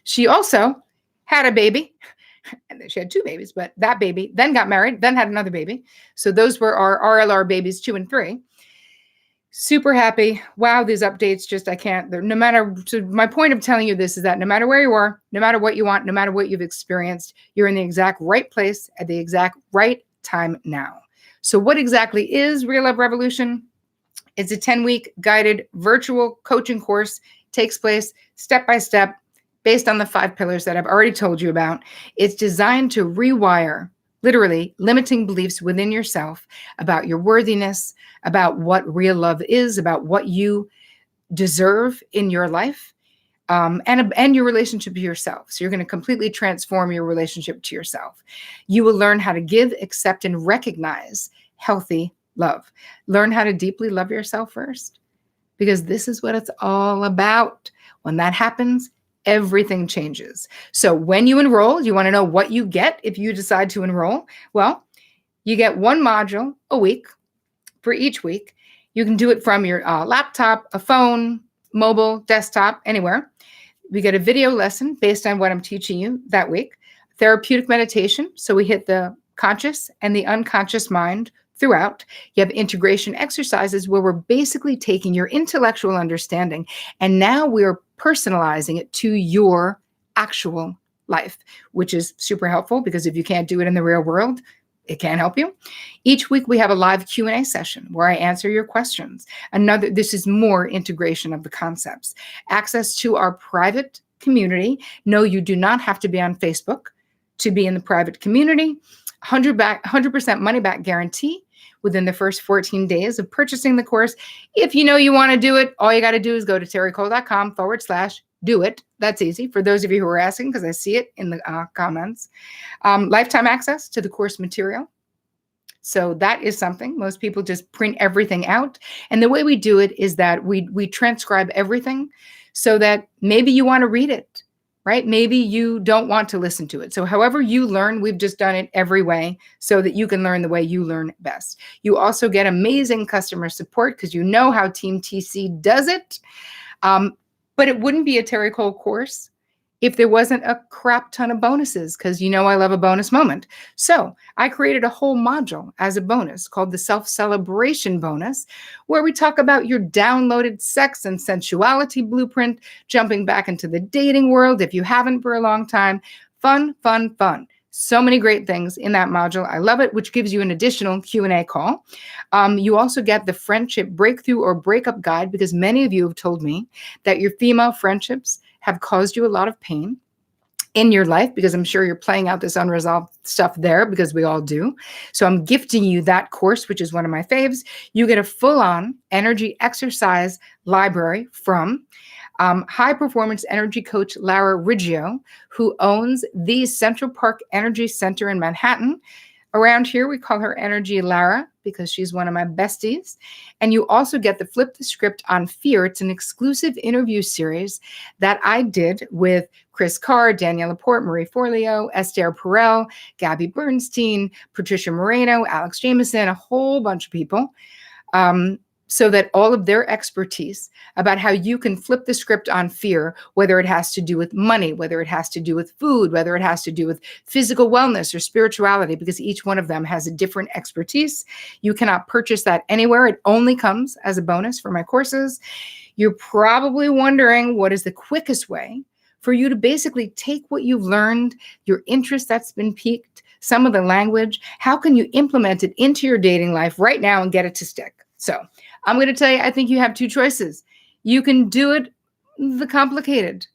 Speaker 1: She also had a baby. And she had 2 babies, but that baby then got married, then had another baby. So those were our RLR babies 2 and 3. Super happy. Wow, these updates just, I can't, no matter, so my point of telling you this is that no matter where you are, no matter what you want, no matter what you've experienced, you're in the exact right place at the exact right time now. So what exactly is Real Love Revolution? It's a 10-week guided virtual coaching course, takes place step by step, based on the 5 pillars that I've already told you about. It's designed to rewire, literally, limiting beliefs within yourself about your worthiness, about what real love is, about what you deserve in your life, and your relationship to yourself. So you're going to completely transform your relationship to yourself. You will learn how to give, accept, and recognize healthy love. Learn how to deeply love yourself first, because this is what it's all about. When that happens, everything changes. So when you enroll, you want to know what you get if you decide to enroll. Well, you get 1 module a week for each week. You can do it from your laptop, a phone, mobile, desktop, anywhere. We get a video lesson based on what I'm teaching you that week. Therapeutic meditation. So we hit the conscious and the unconscious mind throughout. You have integration exercises where we're basically taking your intellectual understanding and now we're personalizing it to your actual life, which is super helpful because if you can't do it in the real world, it can't help you. Each week we have a live Q&A session where I answer your questions. This is more integration of the concepts. Access to our private community. No, you do not have to be on Facebook to be in the private community. 100% money back guarantee within the first 14 days of purchasing the course. If you know you want to do it, all you got to do is go to terrycole.com/do it. That's easy for those of you who are asking, because I see it in the comments. Lifetime access to the course material. So that is something. Most people just print everything out. And the way we do it is that we transcribe everything so that maybe you want to read it, right? Maybe you don't want to listen to it. So however you learn, we've just done it every way so that you can learn the way you learn best. You also get amazing customer support because you know how Team TC does it. But it wouldn't be a Terry Cole course if there wasn't a crap ton of bonuses, because you know I love a bonus moment. So I created a whole module as a bonus called the Self-Celebration Bonus, where we talk about your downloaded sex and sensuality blueprint, jumping back into the dating world if you haven't for a long time. Fun, fun, fun. So many great things in that module. I love it, which gives you an additional Q&A call. You also get the friendship breakthrough or breakup guide, because many of you have told me that your female friendships have caused you a lot of pain in your life, because I'm sure you're playing out this unresolved stuff there, because we all do. So I'm gifting you that course, which is one of my faves. You get a full-on energy exercise library from high performance energy coach Lara Riggio, who owns the Central Park Energy Center in Manhattan. Around here, we call her Energy Lara because she's one of my besties. And you also get the Flip the Script on Fear. It's an exclusive interview series that I did with Chris Carr, Danielle Laporte, Marie Forleo, Esther Perel, Gabby Bernstein, Patricia Moreno, Alex Jameson, a whole bunch of people. So that all of their expertise about how you can flip the script on fear, whether it has to do with money, whether it has to do with food, whether it has to do with physical wellness or spirituality, because each one of them has a different expertise. You cannot purchase that anywhere. It only comes as a bonus for my courses. You're probably wondering, what is the quickest way for you to basically take what you've learned, your interest that's been piqued, some of the language, how can you implement it into your dating life right now and get it to stick? So I'm going to tell you, I think you have two choices. You can do it the complicated,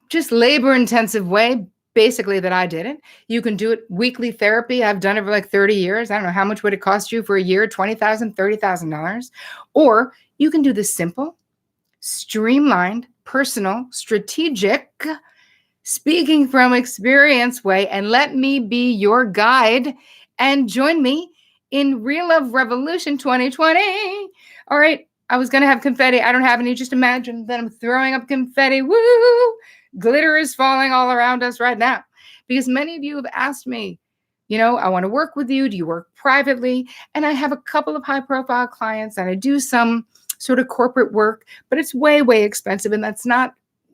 Speaker 1: just labor-intensive way, basically, that I did it. You can do it weekly therapy. I've done it for like 30 years. I don't know, how much would it cost you for a year? $20,000, $30,000. Or you can do the simple, streamlined, personal, strategic, speaking from experience way, and let me be your guide and join me in Real Love Revolution 2020. All right, I was going to have confetti. I don't have any. Just imagine that I'm throwing up confetti. Woo! Glitter is falling all around us right now, because many of you have asked me, I want to work with you. Do you work privately? And I have a couple of high-profile clients, and I do some sort of corporate work, but it's way, way expensive, and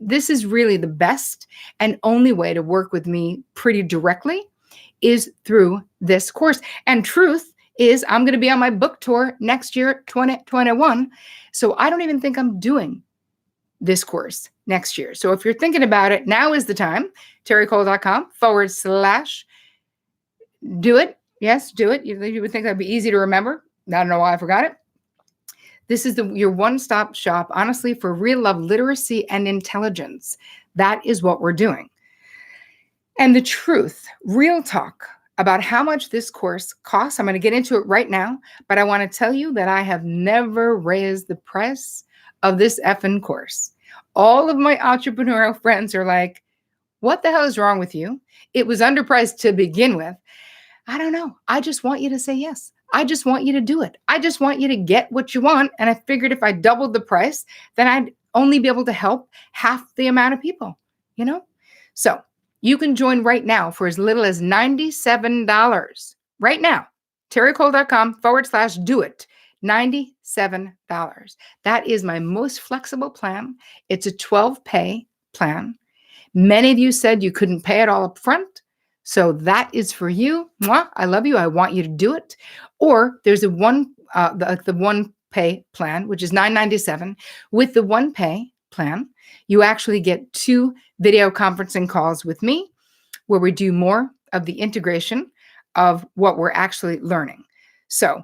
Speaker 1: this is really the best and only way to work with me pretty directly is through this course. And truth is, I'm going to be on my book tour next year, 2021. So I don't even think I'm doing this course next year. So if you're thinking about it, now is the time. TerryCole.com/do it. Yes, do it. You would think that'd be easy to remember. I don't know why I forgot it. This is your one-stop shop, honestly, for real love literacy and intelligence. That is what we're doing. And the truth, real talk about how much this course costs, I'm going to get into it right now, but I want to tell you that I have never raised the price of this effing course. All of my entrepreneurial friends are like, what the hell is wrong with you? It was underpriced to begin with. I don't know. I just want you to say yes. I just want you to do it. I just want you to get what you want. And I figured if I doubled the price, then I'd only be able to help half the amount of people, So you can join right now for as little as $97. Right now, TerryCole.com/do it. $97. That is my most flexible plan. It's a 12-pay plan. Many of you said you couldn't pay it all up front. So that is for you. Mwah, I love you. I want you to do it. Or there's the one pay plan, which is $997. With the one pay plan, you actually get 2 video conferencing calls with me where we do more of the integration of what we're actually learning. So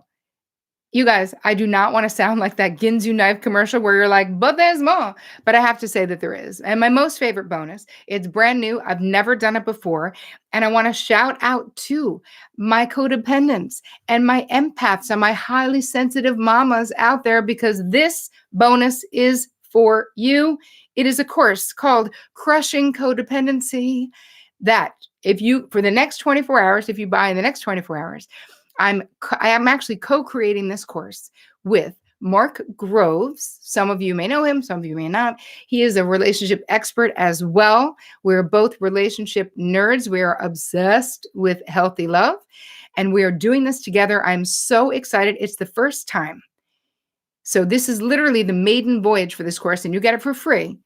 Speaker 1: you guys, I do not want to sound like that Ginsu knife commercial where you're like, but there's more. But I have to say that there is. And my most favorite bonus, it's brand new. I've never done it before. And I want to shout out to my codependents and my empaths and my highly sensitive mamas out there, because this bonus is for you. It is a course called Crushing Codependency that for the next 24 hours, if you buy in the next 24 hours, I am actually co-creating this course with Mark Groves. Some of you may know him, some of you may not. He is a relationship expert as well. We're both relationship nerds. We are obsessed with healthy love, and we are doing this together. I'm so excited. It's the first time. So this is literally the maiden voyage for this course, and you get it for free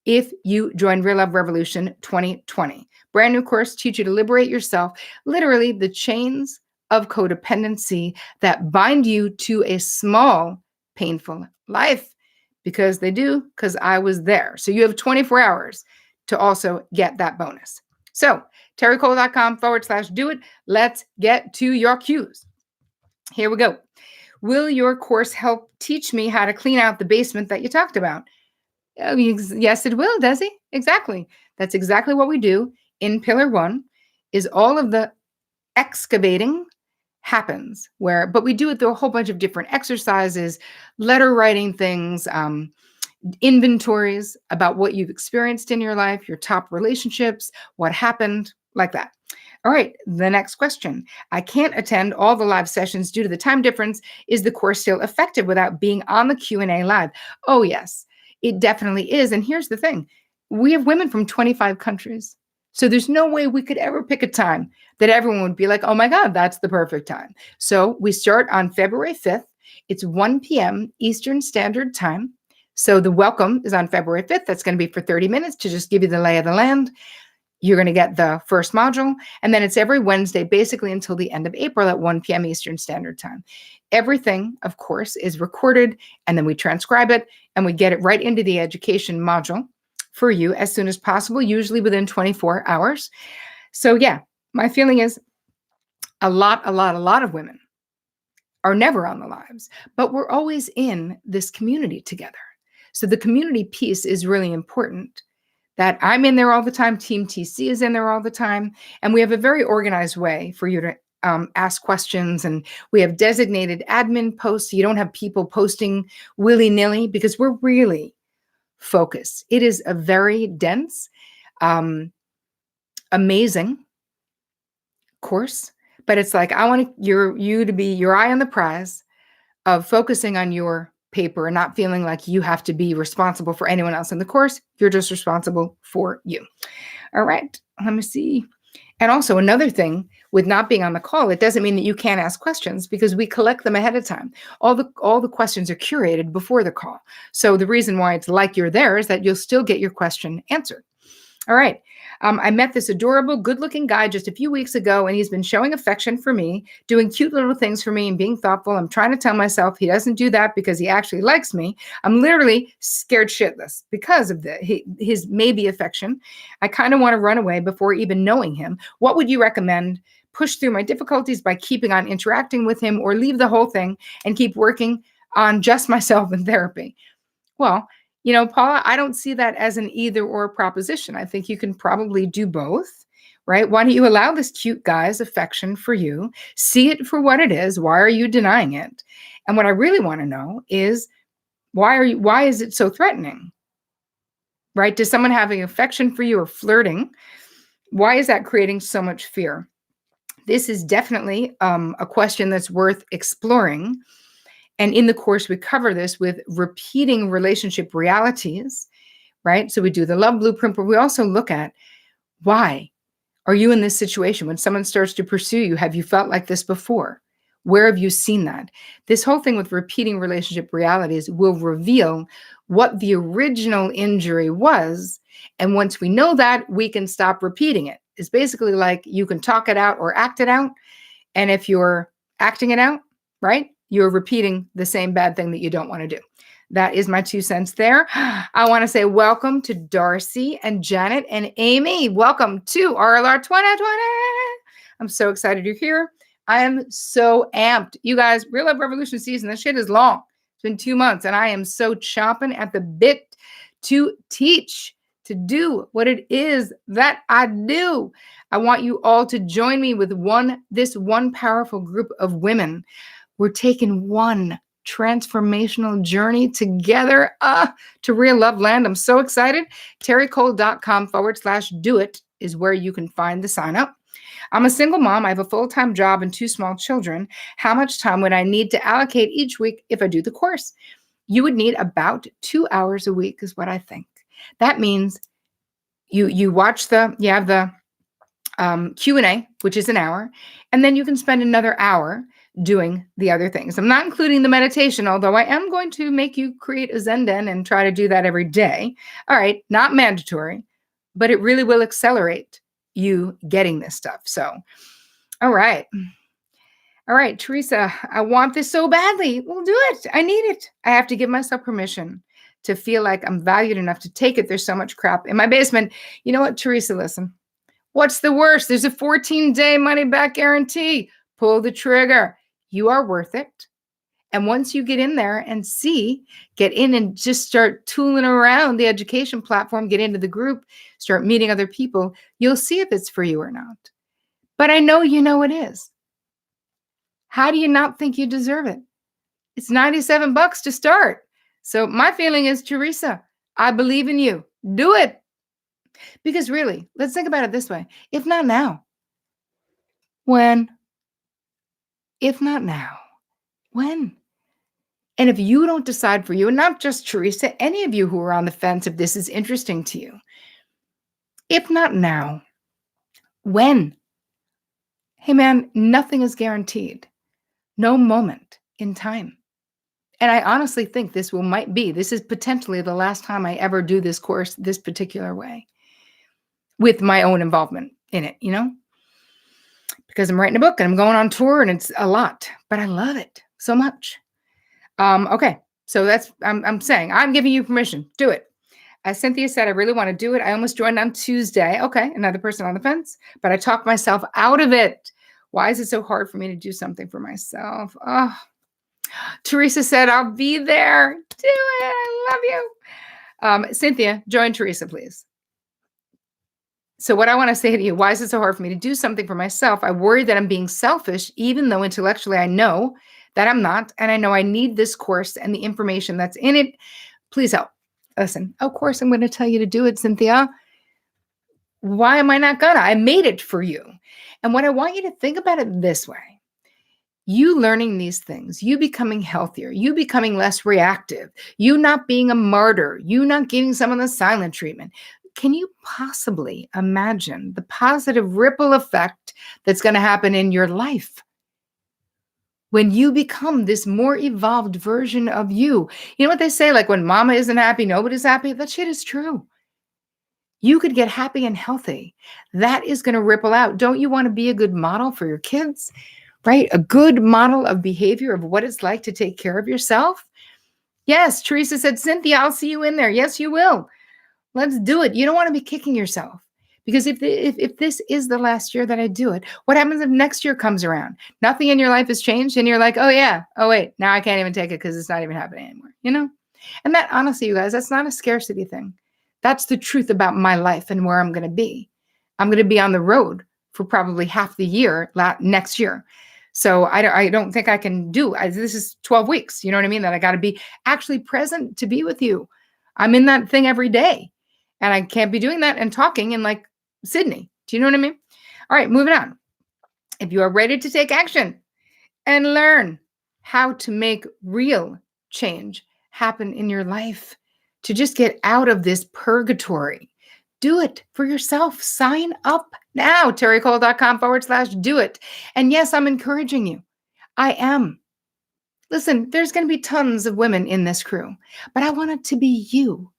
Speaker 1: if you join Real Love Revolution 2020. Brand new course, teach you to liberate yourself, literally the chains of codependency that bind you to a small, painful life, because I was there. So you have 24 hours to also get that bonus. So terrycole.com/do it. Let's get to your cues. Here we go. Will your course help teach me how to clean out the basement that you talked about? Yes, it will, Desi. Exactly. That's exactly what we do in Pillar 1 is all of the excavating happens but we do it through a whole bunch of different exercises, letter writing things, inventories about what you've experienced in your life, your top relationships, what happened, like that. All right, the next question. I can't attend all the live sessions due to the time difference. Is the course still effective without being on the Q&A live? Oh, yes, it definitely is. And here's the thing. We have women from 25 countries. So there's no way we could ever pick a time that everyone would be like, oh my God, that's the perfect time. So we start on February 5th. It's 1 p.m. Eastern Standard Time. So the welcome is on February 5th. That's going to be for 30 minutes to just give you the lay of the land. You're going to get the first module. And then it's every Wednesday, basically until the end of April at 1 p.m. Eastern Standard Time. Everything, of course, is recorded, and then we transcribe it, and we get it right into the education module for you as soon as possible, usually within 24 hours. So yeah, my feeling is a lot of women are never on the lives, but we're always in this community together. So the community piece is really important, that I'm in there all the time. Team TC is in there all the time. And we have a very organized way for you to ask questions. And we have designated admin posts. So you don't have people posting willy-nilly because we're really focused. It is a very dense, amazing course, but it's like, I want you to be your eye on the prize of focusing on your paper and not feeling like you have to be responsible for anyone else in the course. You're just responsible for you. All right, let me see. And also another thing with not being on the call, it doesn't mean that you can't ask questions because we collect them ahead of time. All the questions are curated before the call. So the reason why it's like you're there is that you'll still get your question answered. All right. I met this adorable, good-looking guy just a few weeks ago, and he's been showing affection for me, doing cute little things for me and being thoughtful. I'm trying to tell myself he doesn't do that because he actually likes me. I'm literally scared shitless because of his maybe affection. I kind of want to run away before even knowing him. What would you recommend? Push through my difficulties by keeping on interacting with him, or leave the whole thing and keep working on just myself in therapy? Well, Paula, I don't see that as an either or proposition. I think you can probably do both, right? Why don't you allow this cute guy's affection for you? See it for what it is. Why are you denying it? And what I really want to know is why is it so threatening? Right? Does someone having affection for you or flirting, why is that creating so much fear? This is definitely a question that's worth exploring. And in the course, we cover this with repeating relationship realities, right? So we do the love blueprint, but we also look at, why are you in this situation? When someone starts to pursue you, have you felt like this before? Where have you seen that? This whole thing with repeating relationship realities will reveal what the original injury was. And once we know that, we can stop repeating it. It's basically like you can talk it out or act it out. And if you're acting it out, right, you're repeating the same bad thing that you don't want to do. That is my 2 cents there. I want to say welcome to Darcy and Janet and Amy. Welcome to RLR 2020. I'm so excited you're here. I am so amped. You guys, Real Love Revolution season, this shit is long. It's been 2 months, and I am so chomping at the bit to teach, to do what it is that I do. I want you all to join me with this one powerful group of women. We're taking one transformational journey together to real love land. I'm so excited. terrycole.com/do-it is where you can find the sign up. I'm a single mom. I have a full-time job and 2 small children. How much time would I need to allocate each week if I do the course? You would need about 2 hours a week is what I think. That means you have the Q&A, which is an hour, and then you can spend another hour doing the other things. I'm not including the meditation, although I am going to make you create a Zen Den and try to do that every day. All right, not mandatory, but it really will accelerate you getting this stuff. So, all right. All right, Teresa, I want this so badly. We'll do it. I need it. I have to give myself permission to feel like I'm valued enough to take it. There's so much crap in my basement. You know what, Teresa, listen. What's the worst? There's a 14-day money back guarantee. Pull the trigger. You are worth it. And once you get in there and get in and just start tooling around the education platform, get into the group, start meeting other people, you'll see if it's for you or not. But I know you know it is. How do you not think you deserve it? It's $97 to start. So my feeling is, Teresa, I believe in you. Do it. Because really, let's think about it this way. If not now, when? If not now, when? And if you don't decide for you, and not just Teresa, any of you who are on the fence, if this is interesting to you, if not now, when? Hey man, nothing is guaranteed. No moment in time. And I honestly think this is potentially the last time I ever do this course this particular way with my own involvement in it, because I'm writing a book and I'm going on tour and it's a lot, but I love it so much. Okay. So I'm saying, I'm giving you permission. Do it. As Cynthia said, I really want to do it. I almost joined on Tuesday. Okay. Another person on the fence, but I talked myself out of it. Why is it so hard for me to do something for myself? Oh, Teresa said, I'll be there. Do it. I love you. Cynthia, join Teresa, please. So what I want to say to you, why is it so hard for me to do something for myself? I worry that I'm being selfish, even though intellectually I know that I'm not. And I know I need this course and the information that's in it. Please help. Listen, of course, I'm going to tell you to do it, Cynthia. Why am I not gonna? I made it for you. And what I want you to think about it this way. You learning these things, you becoming healthier, you becoming less reactive, you not being a martyr, you not getting some of the silent treatment. Can you possibly imagine the positive ripple effect that's going to happen in your life when you become this more evolved version of you? You know what they say, like when mama isn't happy, nobody's happy? That shit is true. You could get happy and healthy. That is going to ripple out. Don't you want to be a good model for your kids, right? A good model of behavior of what it's like to take care of yourself? Yes, Teresa said, Cynthia, I'll see you in there. Yes, you will. Let's do it. You don't want to be kicking yourself, because if this is the last year that I do it, what happens if next year comes around? Nothing in your life has changed and you're like, oh yeah, oh wait, now I can't even take it because it's not even happening anymore, And that, honestly, you guys, that's not a scarcity thing. That's the truth about my life and where I'm going to be. I'm going to be on the road for probably half the year next year. So I don't think I can this is 12 weeks, you know what I mean? That I got to be actually present to be with you. I'm in that thing every day. And I can't be doing that and talking in like Sydney. Do you know what I mean? All right, moving on. If you are ready to take action and learn how to make real change happen in your life, to just get out of this purgatory, do it for yourself. Sign up now, terrycole.com/do it. And yes, I'm encouraging you. I am. Listen, there's going to be tons of women in this crew, but I want it to be you.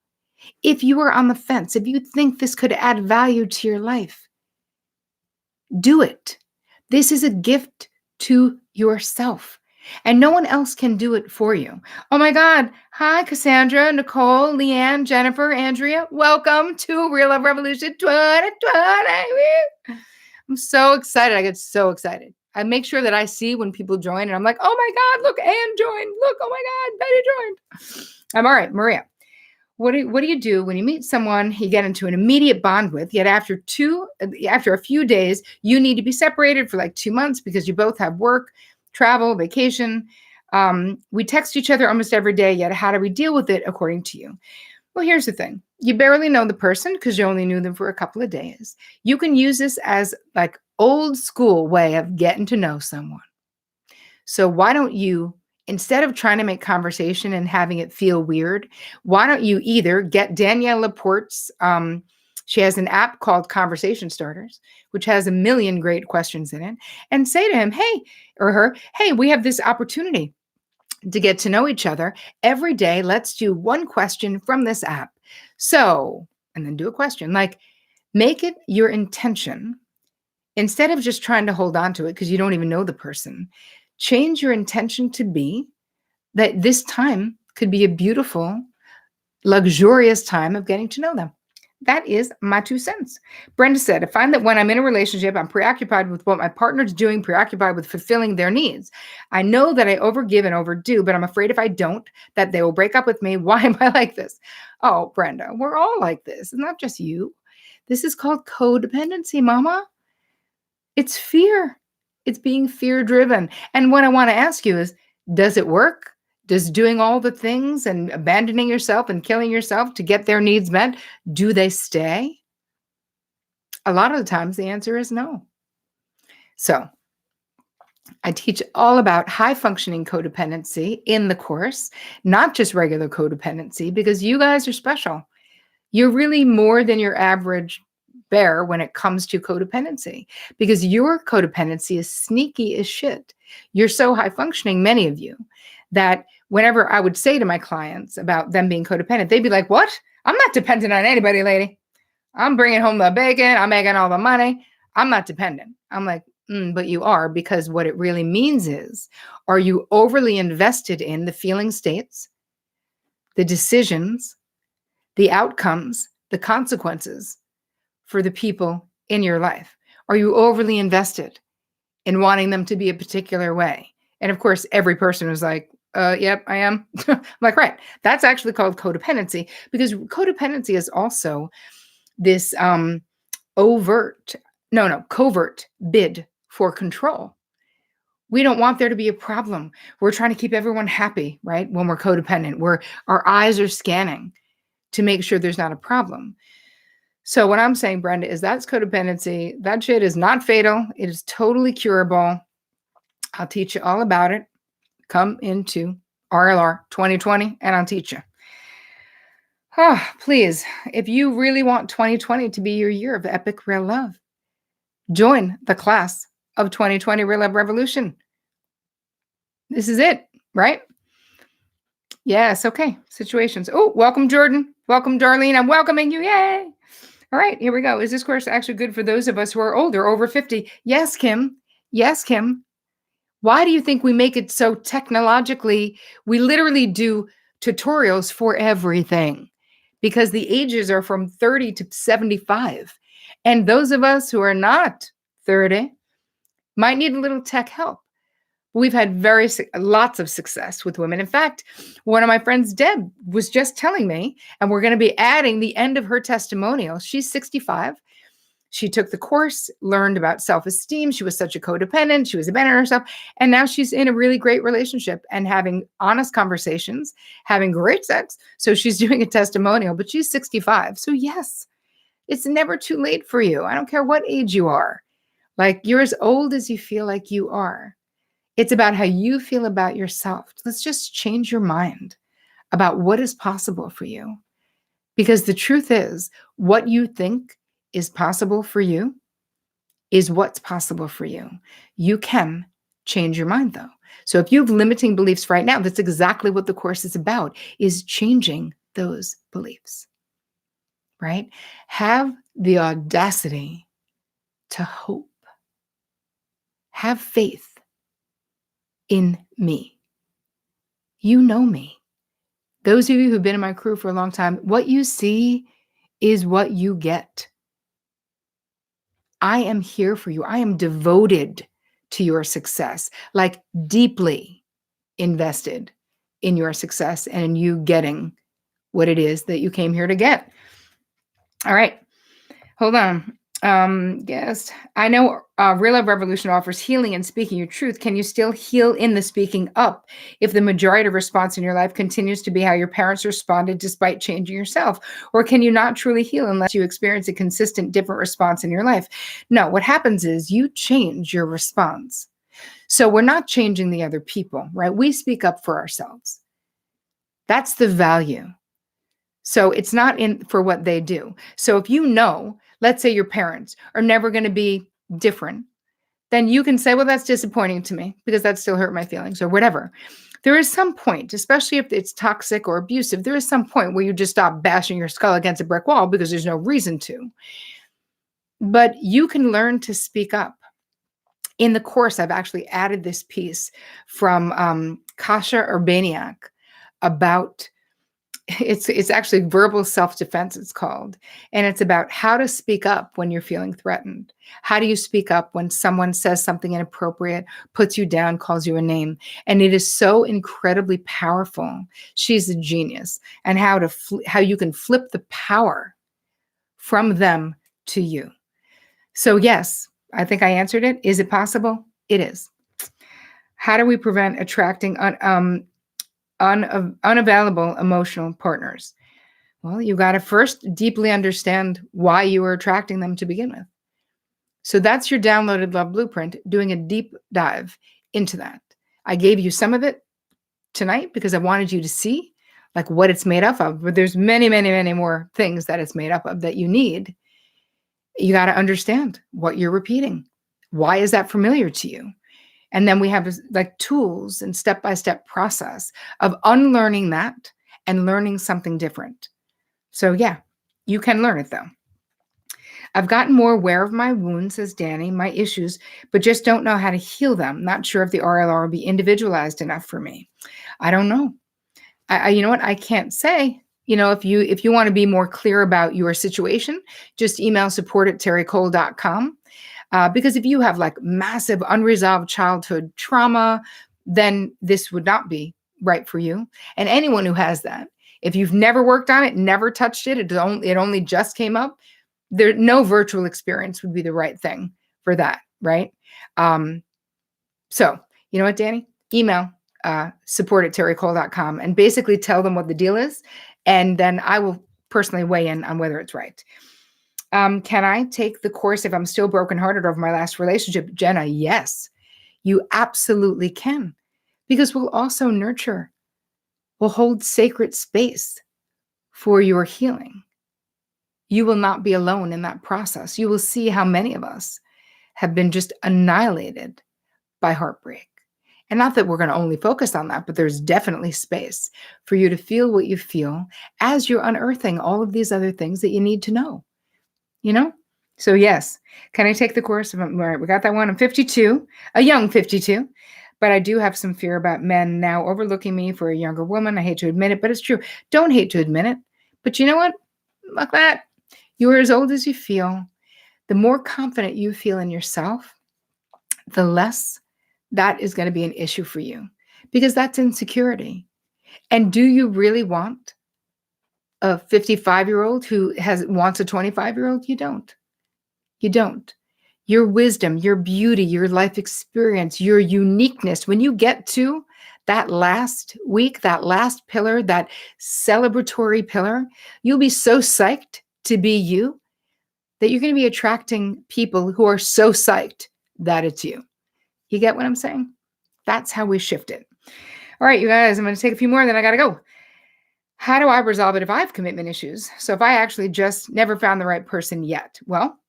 Speaker 1: If you are on the fence, if you think this could add value to your life, do it. This is a gift to yourself, and no one else can do it for you. Oh my God. Hi, Cassandra, Nicole, Leanne, Jennifer, Andrea. Welcome to Real Love Revolution 2020. I'm so excited. I get so excited. I make sure that I see when people join and I'm like, oh my God, look, Anne joined. Look, oh my God, Betty joined. I'm all right, Maria. What do you do when you meet someone you get into an immediate bond with, yet after a few days, you need to be separated for like 2 months because you both have work, travel, vacation. We text each other almost every day, yet how do we deal with it according to you? Well, here's the thing. You barely know the person because you only knew them for a couple of days. You can use this as like old school way of getting to know someone. So why don't you, instead of trying to make conversation and having it feel weird, why don't you either get Danielle Laporte's, she has an app called Conversation Starters, which has a million great questions in it, and say to him, hey, or her, hey, we have this opportunity to get to know each other every day. Let's do one question from this app. So, and then do a question, like make it your intention, instead of just trying to hold on to it because you don't even know the person. Change your intention to be that this time could be a beautiful, luxurious time of getting to know them. That is my 2 cents. Brenda said, I find that when I'm in a relationship, I'm preoccupied with what my partner's doing, preoccupied with fulfilling their needs. I know that I overgive and overdo, but I'm afraid if I don't, that they will break up with me. Why am I like this? Oh, Brenda, we're all like this. It's not just you. This is called codependency, mama. It's fear. It's being fear driven. And what I want to ask you is, does it work? Does doing all the things and abandoning yourself and killing yourself to get their needs met, do they stay? A lot of the times the answer is no. So I teach all about high functioning codependency in the course, not just regular codependency, because you guys are special. You're really more than your average bear when it comes to codependency, because your codependency is sneaky as shit. You're so high functioning, many of you, that whenever I would say to my clients about them being codependent, they'd be like, what? I'm not dependent on anybody, lady. I'm bringing home the bacon. I'm making all the money. I'm not dependent. I'm like, but you are, because what it really means is, are you overly invested in the feeling states, the decisions, the outcomes, the consequences for the people in your life? Are you overly invested in wanting them to be a particular way? And of course, every person was like, yep, I am. I'm like, right. That's actually called codependency, because codependency is also this covert bid for control. We don't want there to be a problem. We're trying to keep everyone happy, right? When we're codependent, our eyes are scanning to make sure there's not a problem. So what I'm saying, Brenda, is that's codependency. That shit is not fatal. It is totally curable. I'll teach you all about it. Come into RLR 2020 and I'll teach you. Please, if you really want 2020 to be your year of epic real love, join the class of 2020 Real Love Revolution. This is it, right? Yes, okay. Situations. Oh, welcome, Jordan. Welcome, Darlene. I'm welcoming you. Yay. All right, here we go. Is this course actually good for those of us who are older, over 50? Yes, Kim. Yes, Kim. Why do you think we make it so technologically? We literally do tutorials for everything, because the ages are from 30 to 75. And those of us who are not 30 might need a little tech help. We've had lots of success with women. In fact, one of my friends, Deb, was just telling me, and we're going to be adding the end of her testimonial. She's 65. She took the course, learned about self-esteem. She was such a codependent. She was abandoning herself. And now she's in a really great relationship and having honest conversations, having great sex. So she's doing a testimonial, but she's 65. So yes, it's never too late for you. I don't care what age you are. Like, you're as old as you feel like you are. It's about how you feel about yourself. Let's just change your mind about what is possible for you. Because the truth is, what you think is possible for you is what's possible for you. You can change your mind, though. So if you have limiting beliefs right now, that's exactly what the course is about, is changing those beliefs, right? Have the audacity to hope. Have faith in me. You know me. Those of you who've been in my crew for a long time, what you see is what you get. I am here for you. I am devoted to your success, like deeply invested in your success and in you getting what it is that you came here to get. All right. Hold on. Yes, I know Real Love Revolution offers healing and speaking your truth. Can you still heal in the speaking up if the majority of response in your life continues to be how your parents responded despite changing yourself? Or can you not truly heal unless you experience a consistent different response in your life? No, what happens is you change your response. So we're not changing the other people, right? We speak up for ourselves. That's the value. So it's not in for what they do. So if you know, let's say your parents are never going to be different, then you can say, well, that's disappointing to me because that still hurt my feelings or whatever. There is some point, especially if it's toxic or abusive, there is some point where you just stop bashing your skull against a brick wall because there's no reason to. But you can learn to speak up. In the course, I've actually added this piece from Kasia Urbaniak about It's actually verbal self-defense, it's called. And it's about how to speak up when you're feeling threatened. How do you speak up when someone says something inappropriate, puts you down, calls you a name? And it is so incredibly powerful. She's a genius. And how you can flip the power from them to you. So yes, I think I answered it. Is it possible? It is. How do we prevent attracting unavailable emotional partners? Well, you got to first deeply understand why you were attracting them to begin with. So that's your downloaded love blueprint, doing a deep dive into that. I gave you some of it tonight because I wanted you to see like what it's made up of, but there's many, many, many more things that it's made up of that you need. You got to understand what you're repeating. Why is that familiar to you? And then we have like tools and step-by-step process of unlearning that and learning something different. So yeah, you can learn it though. I've gotten more aware of my wounds, says Danny, my issues, but just don't know how to heal them. Not sure if the RLR will be individualized enough for me. I don't know. You know what? I can't say. If you want to be more clear about your situation, just email support@terrycole.com. Because if you have like massive unresolved childhood trauma, then this would not be right for you. And anyone who has that, if you've never worked on it, never touched it, it only just came up, no virtual experience would be the right thing for that, right? So you know what, Danny? Email support@terrycole.com and basically tell them what the deal is. And then I will personally weigh in on whether it's right. Can I take the course if I'm still brokenhearted over my last relationship? Jenna, yes, you absolutely can. Because we'll also nurture, we'll hold sacred space for your healing. You will not be alone in that process. You will see how many of us have been just annihilated by heartbreak. And not that we're going to only focus on that, but there's definitely space for you to feel what you feel as you're unearthing all of these other things that you need to know. So yes, can I take the course? All right, we got that one. I'm 52, a young 52, but I do have some fear about men now overlooking me for a younger woman. I hate to admit it, but it's true. Don't hate to admit it. But you know what? Like that. You're as old as you feel. The more confident you feel in yourself, the less that is going to be an issue for you because that's insecurity. And do you really want a 55-year-old who wants a 25-year-old? You don't. You don't. Your wisdom, your beauty, your life experience, your uniqueness, when you get to that last week, that last pillar, that celebratory pillar, you'll be so psyched to be you that you're going to be attracting people who are so psyched that it's you. You get what I'm saying? That's how we shift it. All right, you guys, I'm going to take a few more, then I got to go. How do I resolve it if I have commitment issues? So if I actually just never found the right person yet, well,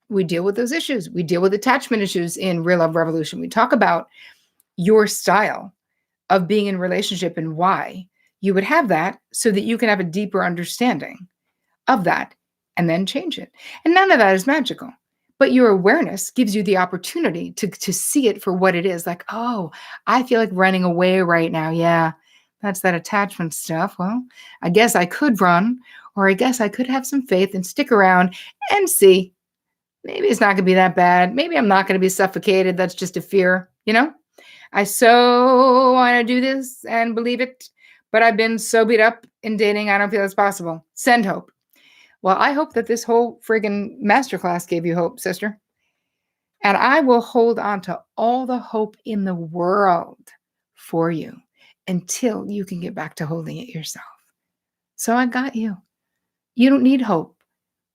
Speaker 1: we deal with those issues. We deal with attachment issues in Real Love Revolution. We talk about your style of being in a relationship and why you would have that so that you can have a deeper understanding of that and then change it. And none of that is magical. But your awareness gives you the opportunity to see it for what it is. Like, oh, I feel like running away right now. Yeah, that's that attachment stuff. Well, I guess I could run, or I guess I could have some faith and stick around and see. Maybe it's not going to be that bad. Maybe I'm not going to be suffocated. That's just a fear, I so want to do this and believe it, but I've been so beat up in dating, I don't feel it's possible. Send hope. Well, I hope that this whole friggin' masterclass gave you hope, sister. And I will hold on to all the hope in the world for you until you can get back to holding it yourself. So I got you. You don't need hope,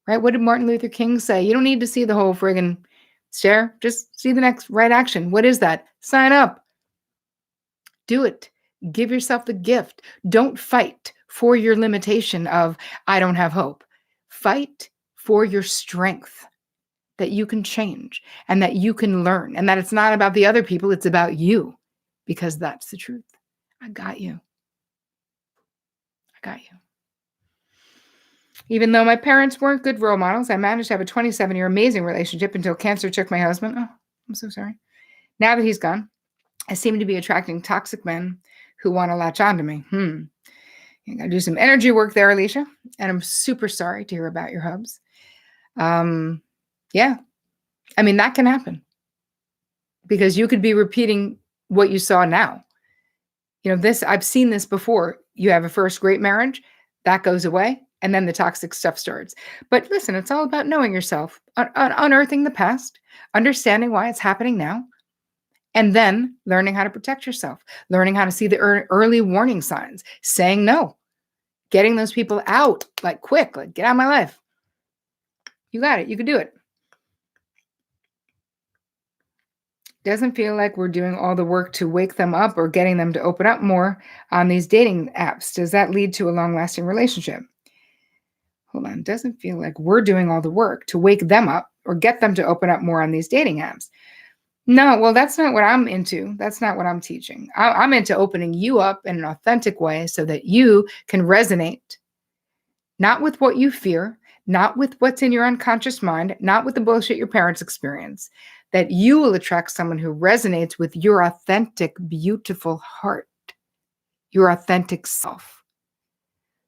Speaker 1: right? What did Martin Luther King say? You don't need to see the whole friggin' stare. Just see the next right action. What is that? Sign up. Do it. Give yourself the gift. Don't fight for your limitation of, I don't have hope. Fight for your strength that you can change and that you can learn and that it's not about the other people, it's about you, because that's the truth. I got you. I got you. Even though my parents weren't good role models, I managed to have a 27-year amazing relationship until cancer took my husband. Oh, I'm so sorry. Now that he's gone, I seem to be attracting toxic men who want to latch onto me. You got to do some energy work there, Alicia. And I'm super sorry to hear about your hubs. Yeah. I mean, that can happen because you could be repeating what you saw now. I've seen this before. You have a first great marriage, that goes away, and then the toxic stuff starts. But listen, it's all about knowing yourself, unearthing the past, understanding why it's happening now, and then learning how to protect yourself, learning how to see the early warning signs, saying no, getting those people out, like quick, like get out of my life. You got it. You can do it. Doesn't feel like we're doing all the work to wake them up or getting them to open up more on these dating apps. Does that lead to a long-lasting relationship? Hold on. Doesn't feel like we're doing all the work to wake them up or get them to open up more on these dating apps. No, well, that's not what I'm into. That's not what I'm teaching. I'm into opening you up in an authentic way so that you can resonate, not with what you fear, not with what's in your unconscious mind, not with the bullshit your parents experience, that you will attract someone who resonates with your authentic, beautiful heart, your authentic self.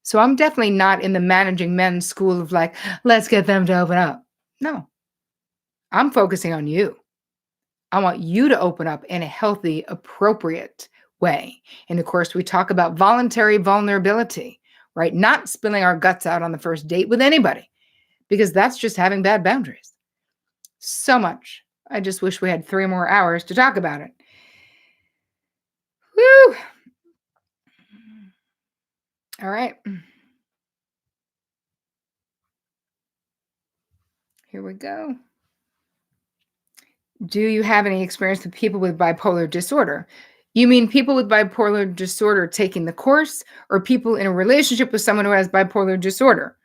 Speaker 1: So I'm definitely not in the managing men school of like, let's get them to open up. No, I'm focusing on you. I want you to open up in a healthy, appropriate way. And of course, we talk about voluntary vulnerability, right? Not spilling our guts out on the first date with anybody, because that's just having bad boundaries. So much. I just wish we had 3 more hours to talk about it. Woo! All right. Here we go. Do you have any experience with people with bipolar disorder? You mean people with bipolar disorder taking the course, or people in a relationship with someone who has bipolar disorder?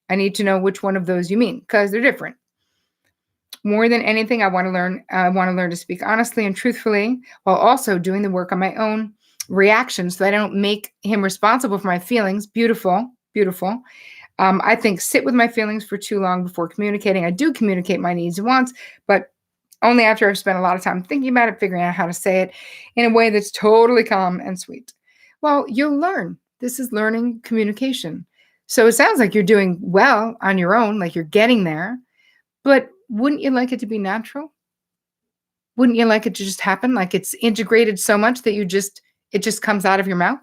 Speaker 1: I need to know which one of those you mean, because they're different. More than anything, I want to learn to speak honestly and truthfully while also doing the work on my own reactions so that I don't make him responsible for my feelings. Beautiful, beautiful. I think sit with my feelings for too long before communicating. I do communicate my needs and wants, but only after I've spent a lot of time thinking about it, figuring out how to say it in a way that's totally calm and sweet. Well, you'll learn. This is learning communication. So it sounds like you're doing well on your own, like you're getting there, but wouldn't you like it to be natural? Wouldn't you like it to just happen? Like it's integrated so much that it just comes out of your mouth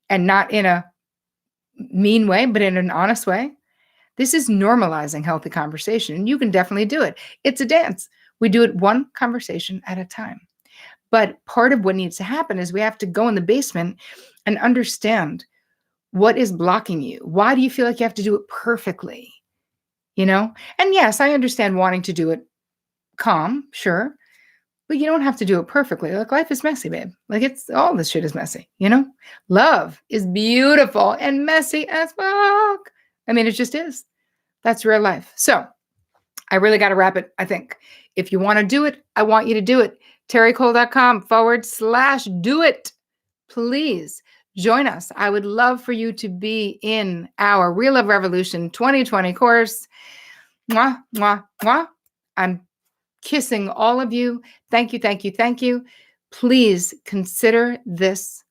Speaker 1: and not in a mean way, but in an honest way. This is normalizing healthy conversation, and you can definitely do it. It's a dance. We do it one conversation at a time. But part of what needs to happen is we have to go in the basement and understand what is blocking you. Why do you feel like you have to do it perfectly? And yes, I understand wanting to do it calm, sure, but you don't have to do it perfectly. Like life is messy, babe. Like it's all this shit is messy, Love is beautiful and messy as fuck. I mean, it just is. That's real life. So I really got to wrap it, I think. If you want to do it, I want you to do it. terrycole.com/do it. Please join us. I would love for you to be in our Real Love Revolution 2020 course. Mwah, mwah, mwah. I'm kissing all of you. Thank you, thank you, thank you. Please consider this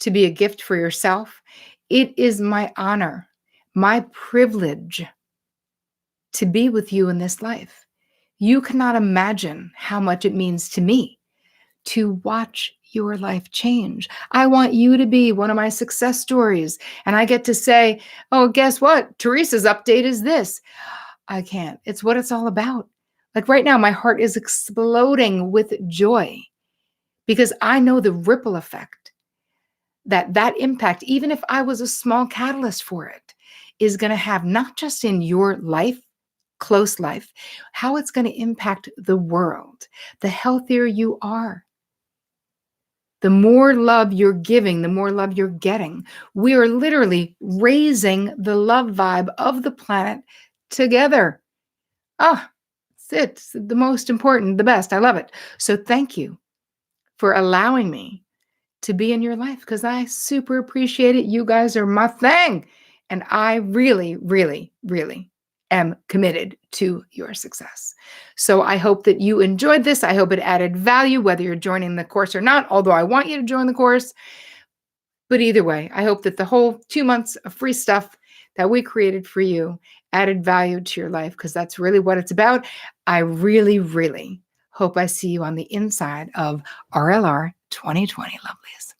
Speaker 1: to be a gift for yourself. It is my honor, my privilege to be with you in this life. You cannot imagine how much it means to me to watch your life change. I want you to be one of my success stories. And I get to say, oh, guess what? Teresa's update is this. I can't. It's what it's all about. Like right now, my heart is exploding with joy because I know the ripple effect that impact, even if I was a small catalyst for it, is going to have not just in your life, close life, how it's going to impact the world. The healthier you are, the more love you're giving, the more love you're getting. We are literally raising the love vibe of the planet together. Oh, it's the most important, the best. I love it. So thank you for allowing me to be in your life because I super appreciate it. You guys are my thing. And I really, really, really am committed to your success. So I hope that you enjoyed this. I hope it added value, whether you're joining the course or not, although I want you to join the course. But either way, I hope that the whole 2 months of free stuff that we created for you added value to your life because that's really what it's about. I really, really hope I see you on the inside of RLR 2020, lovelies.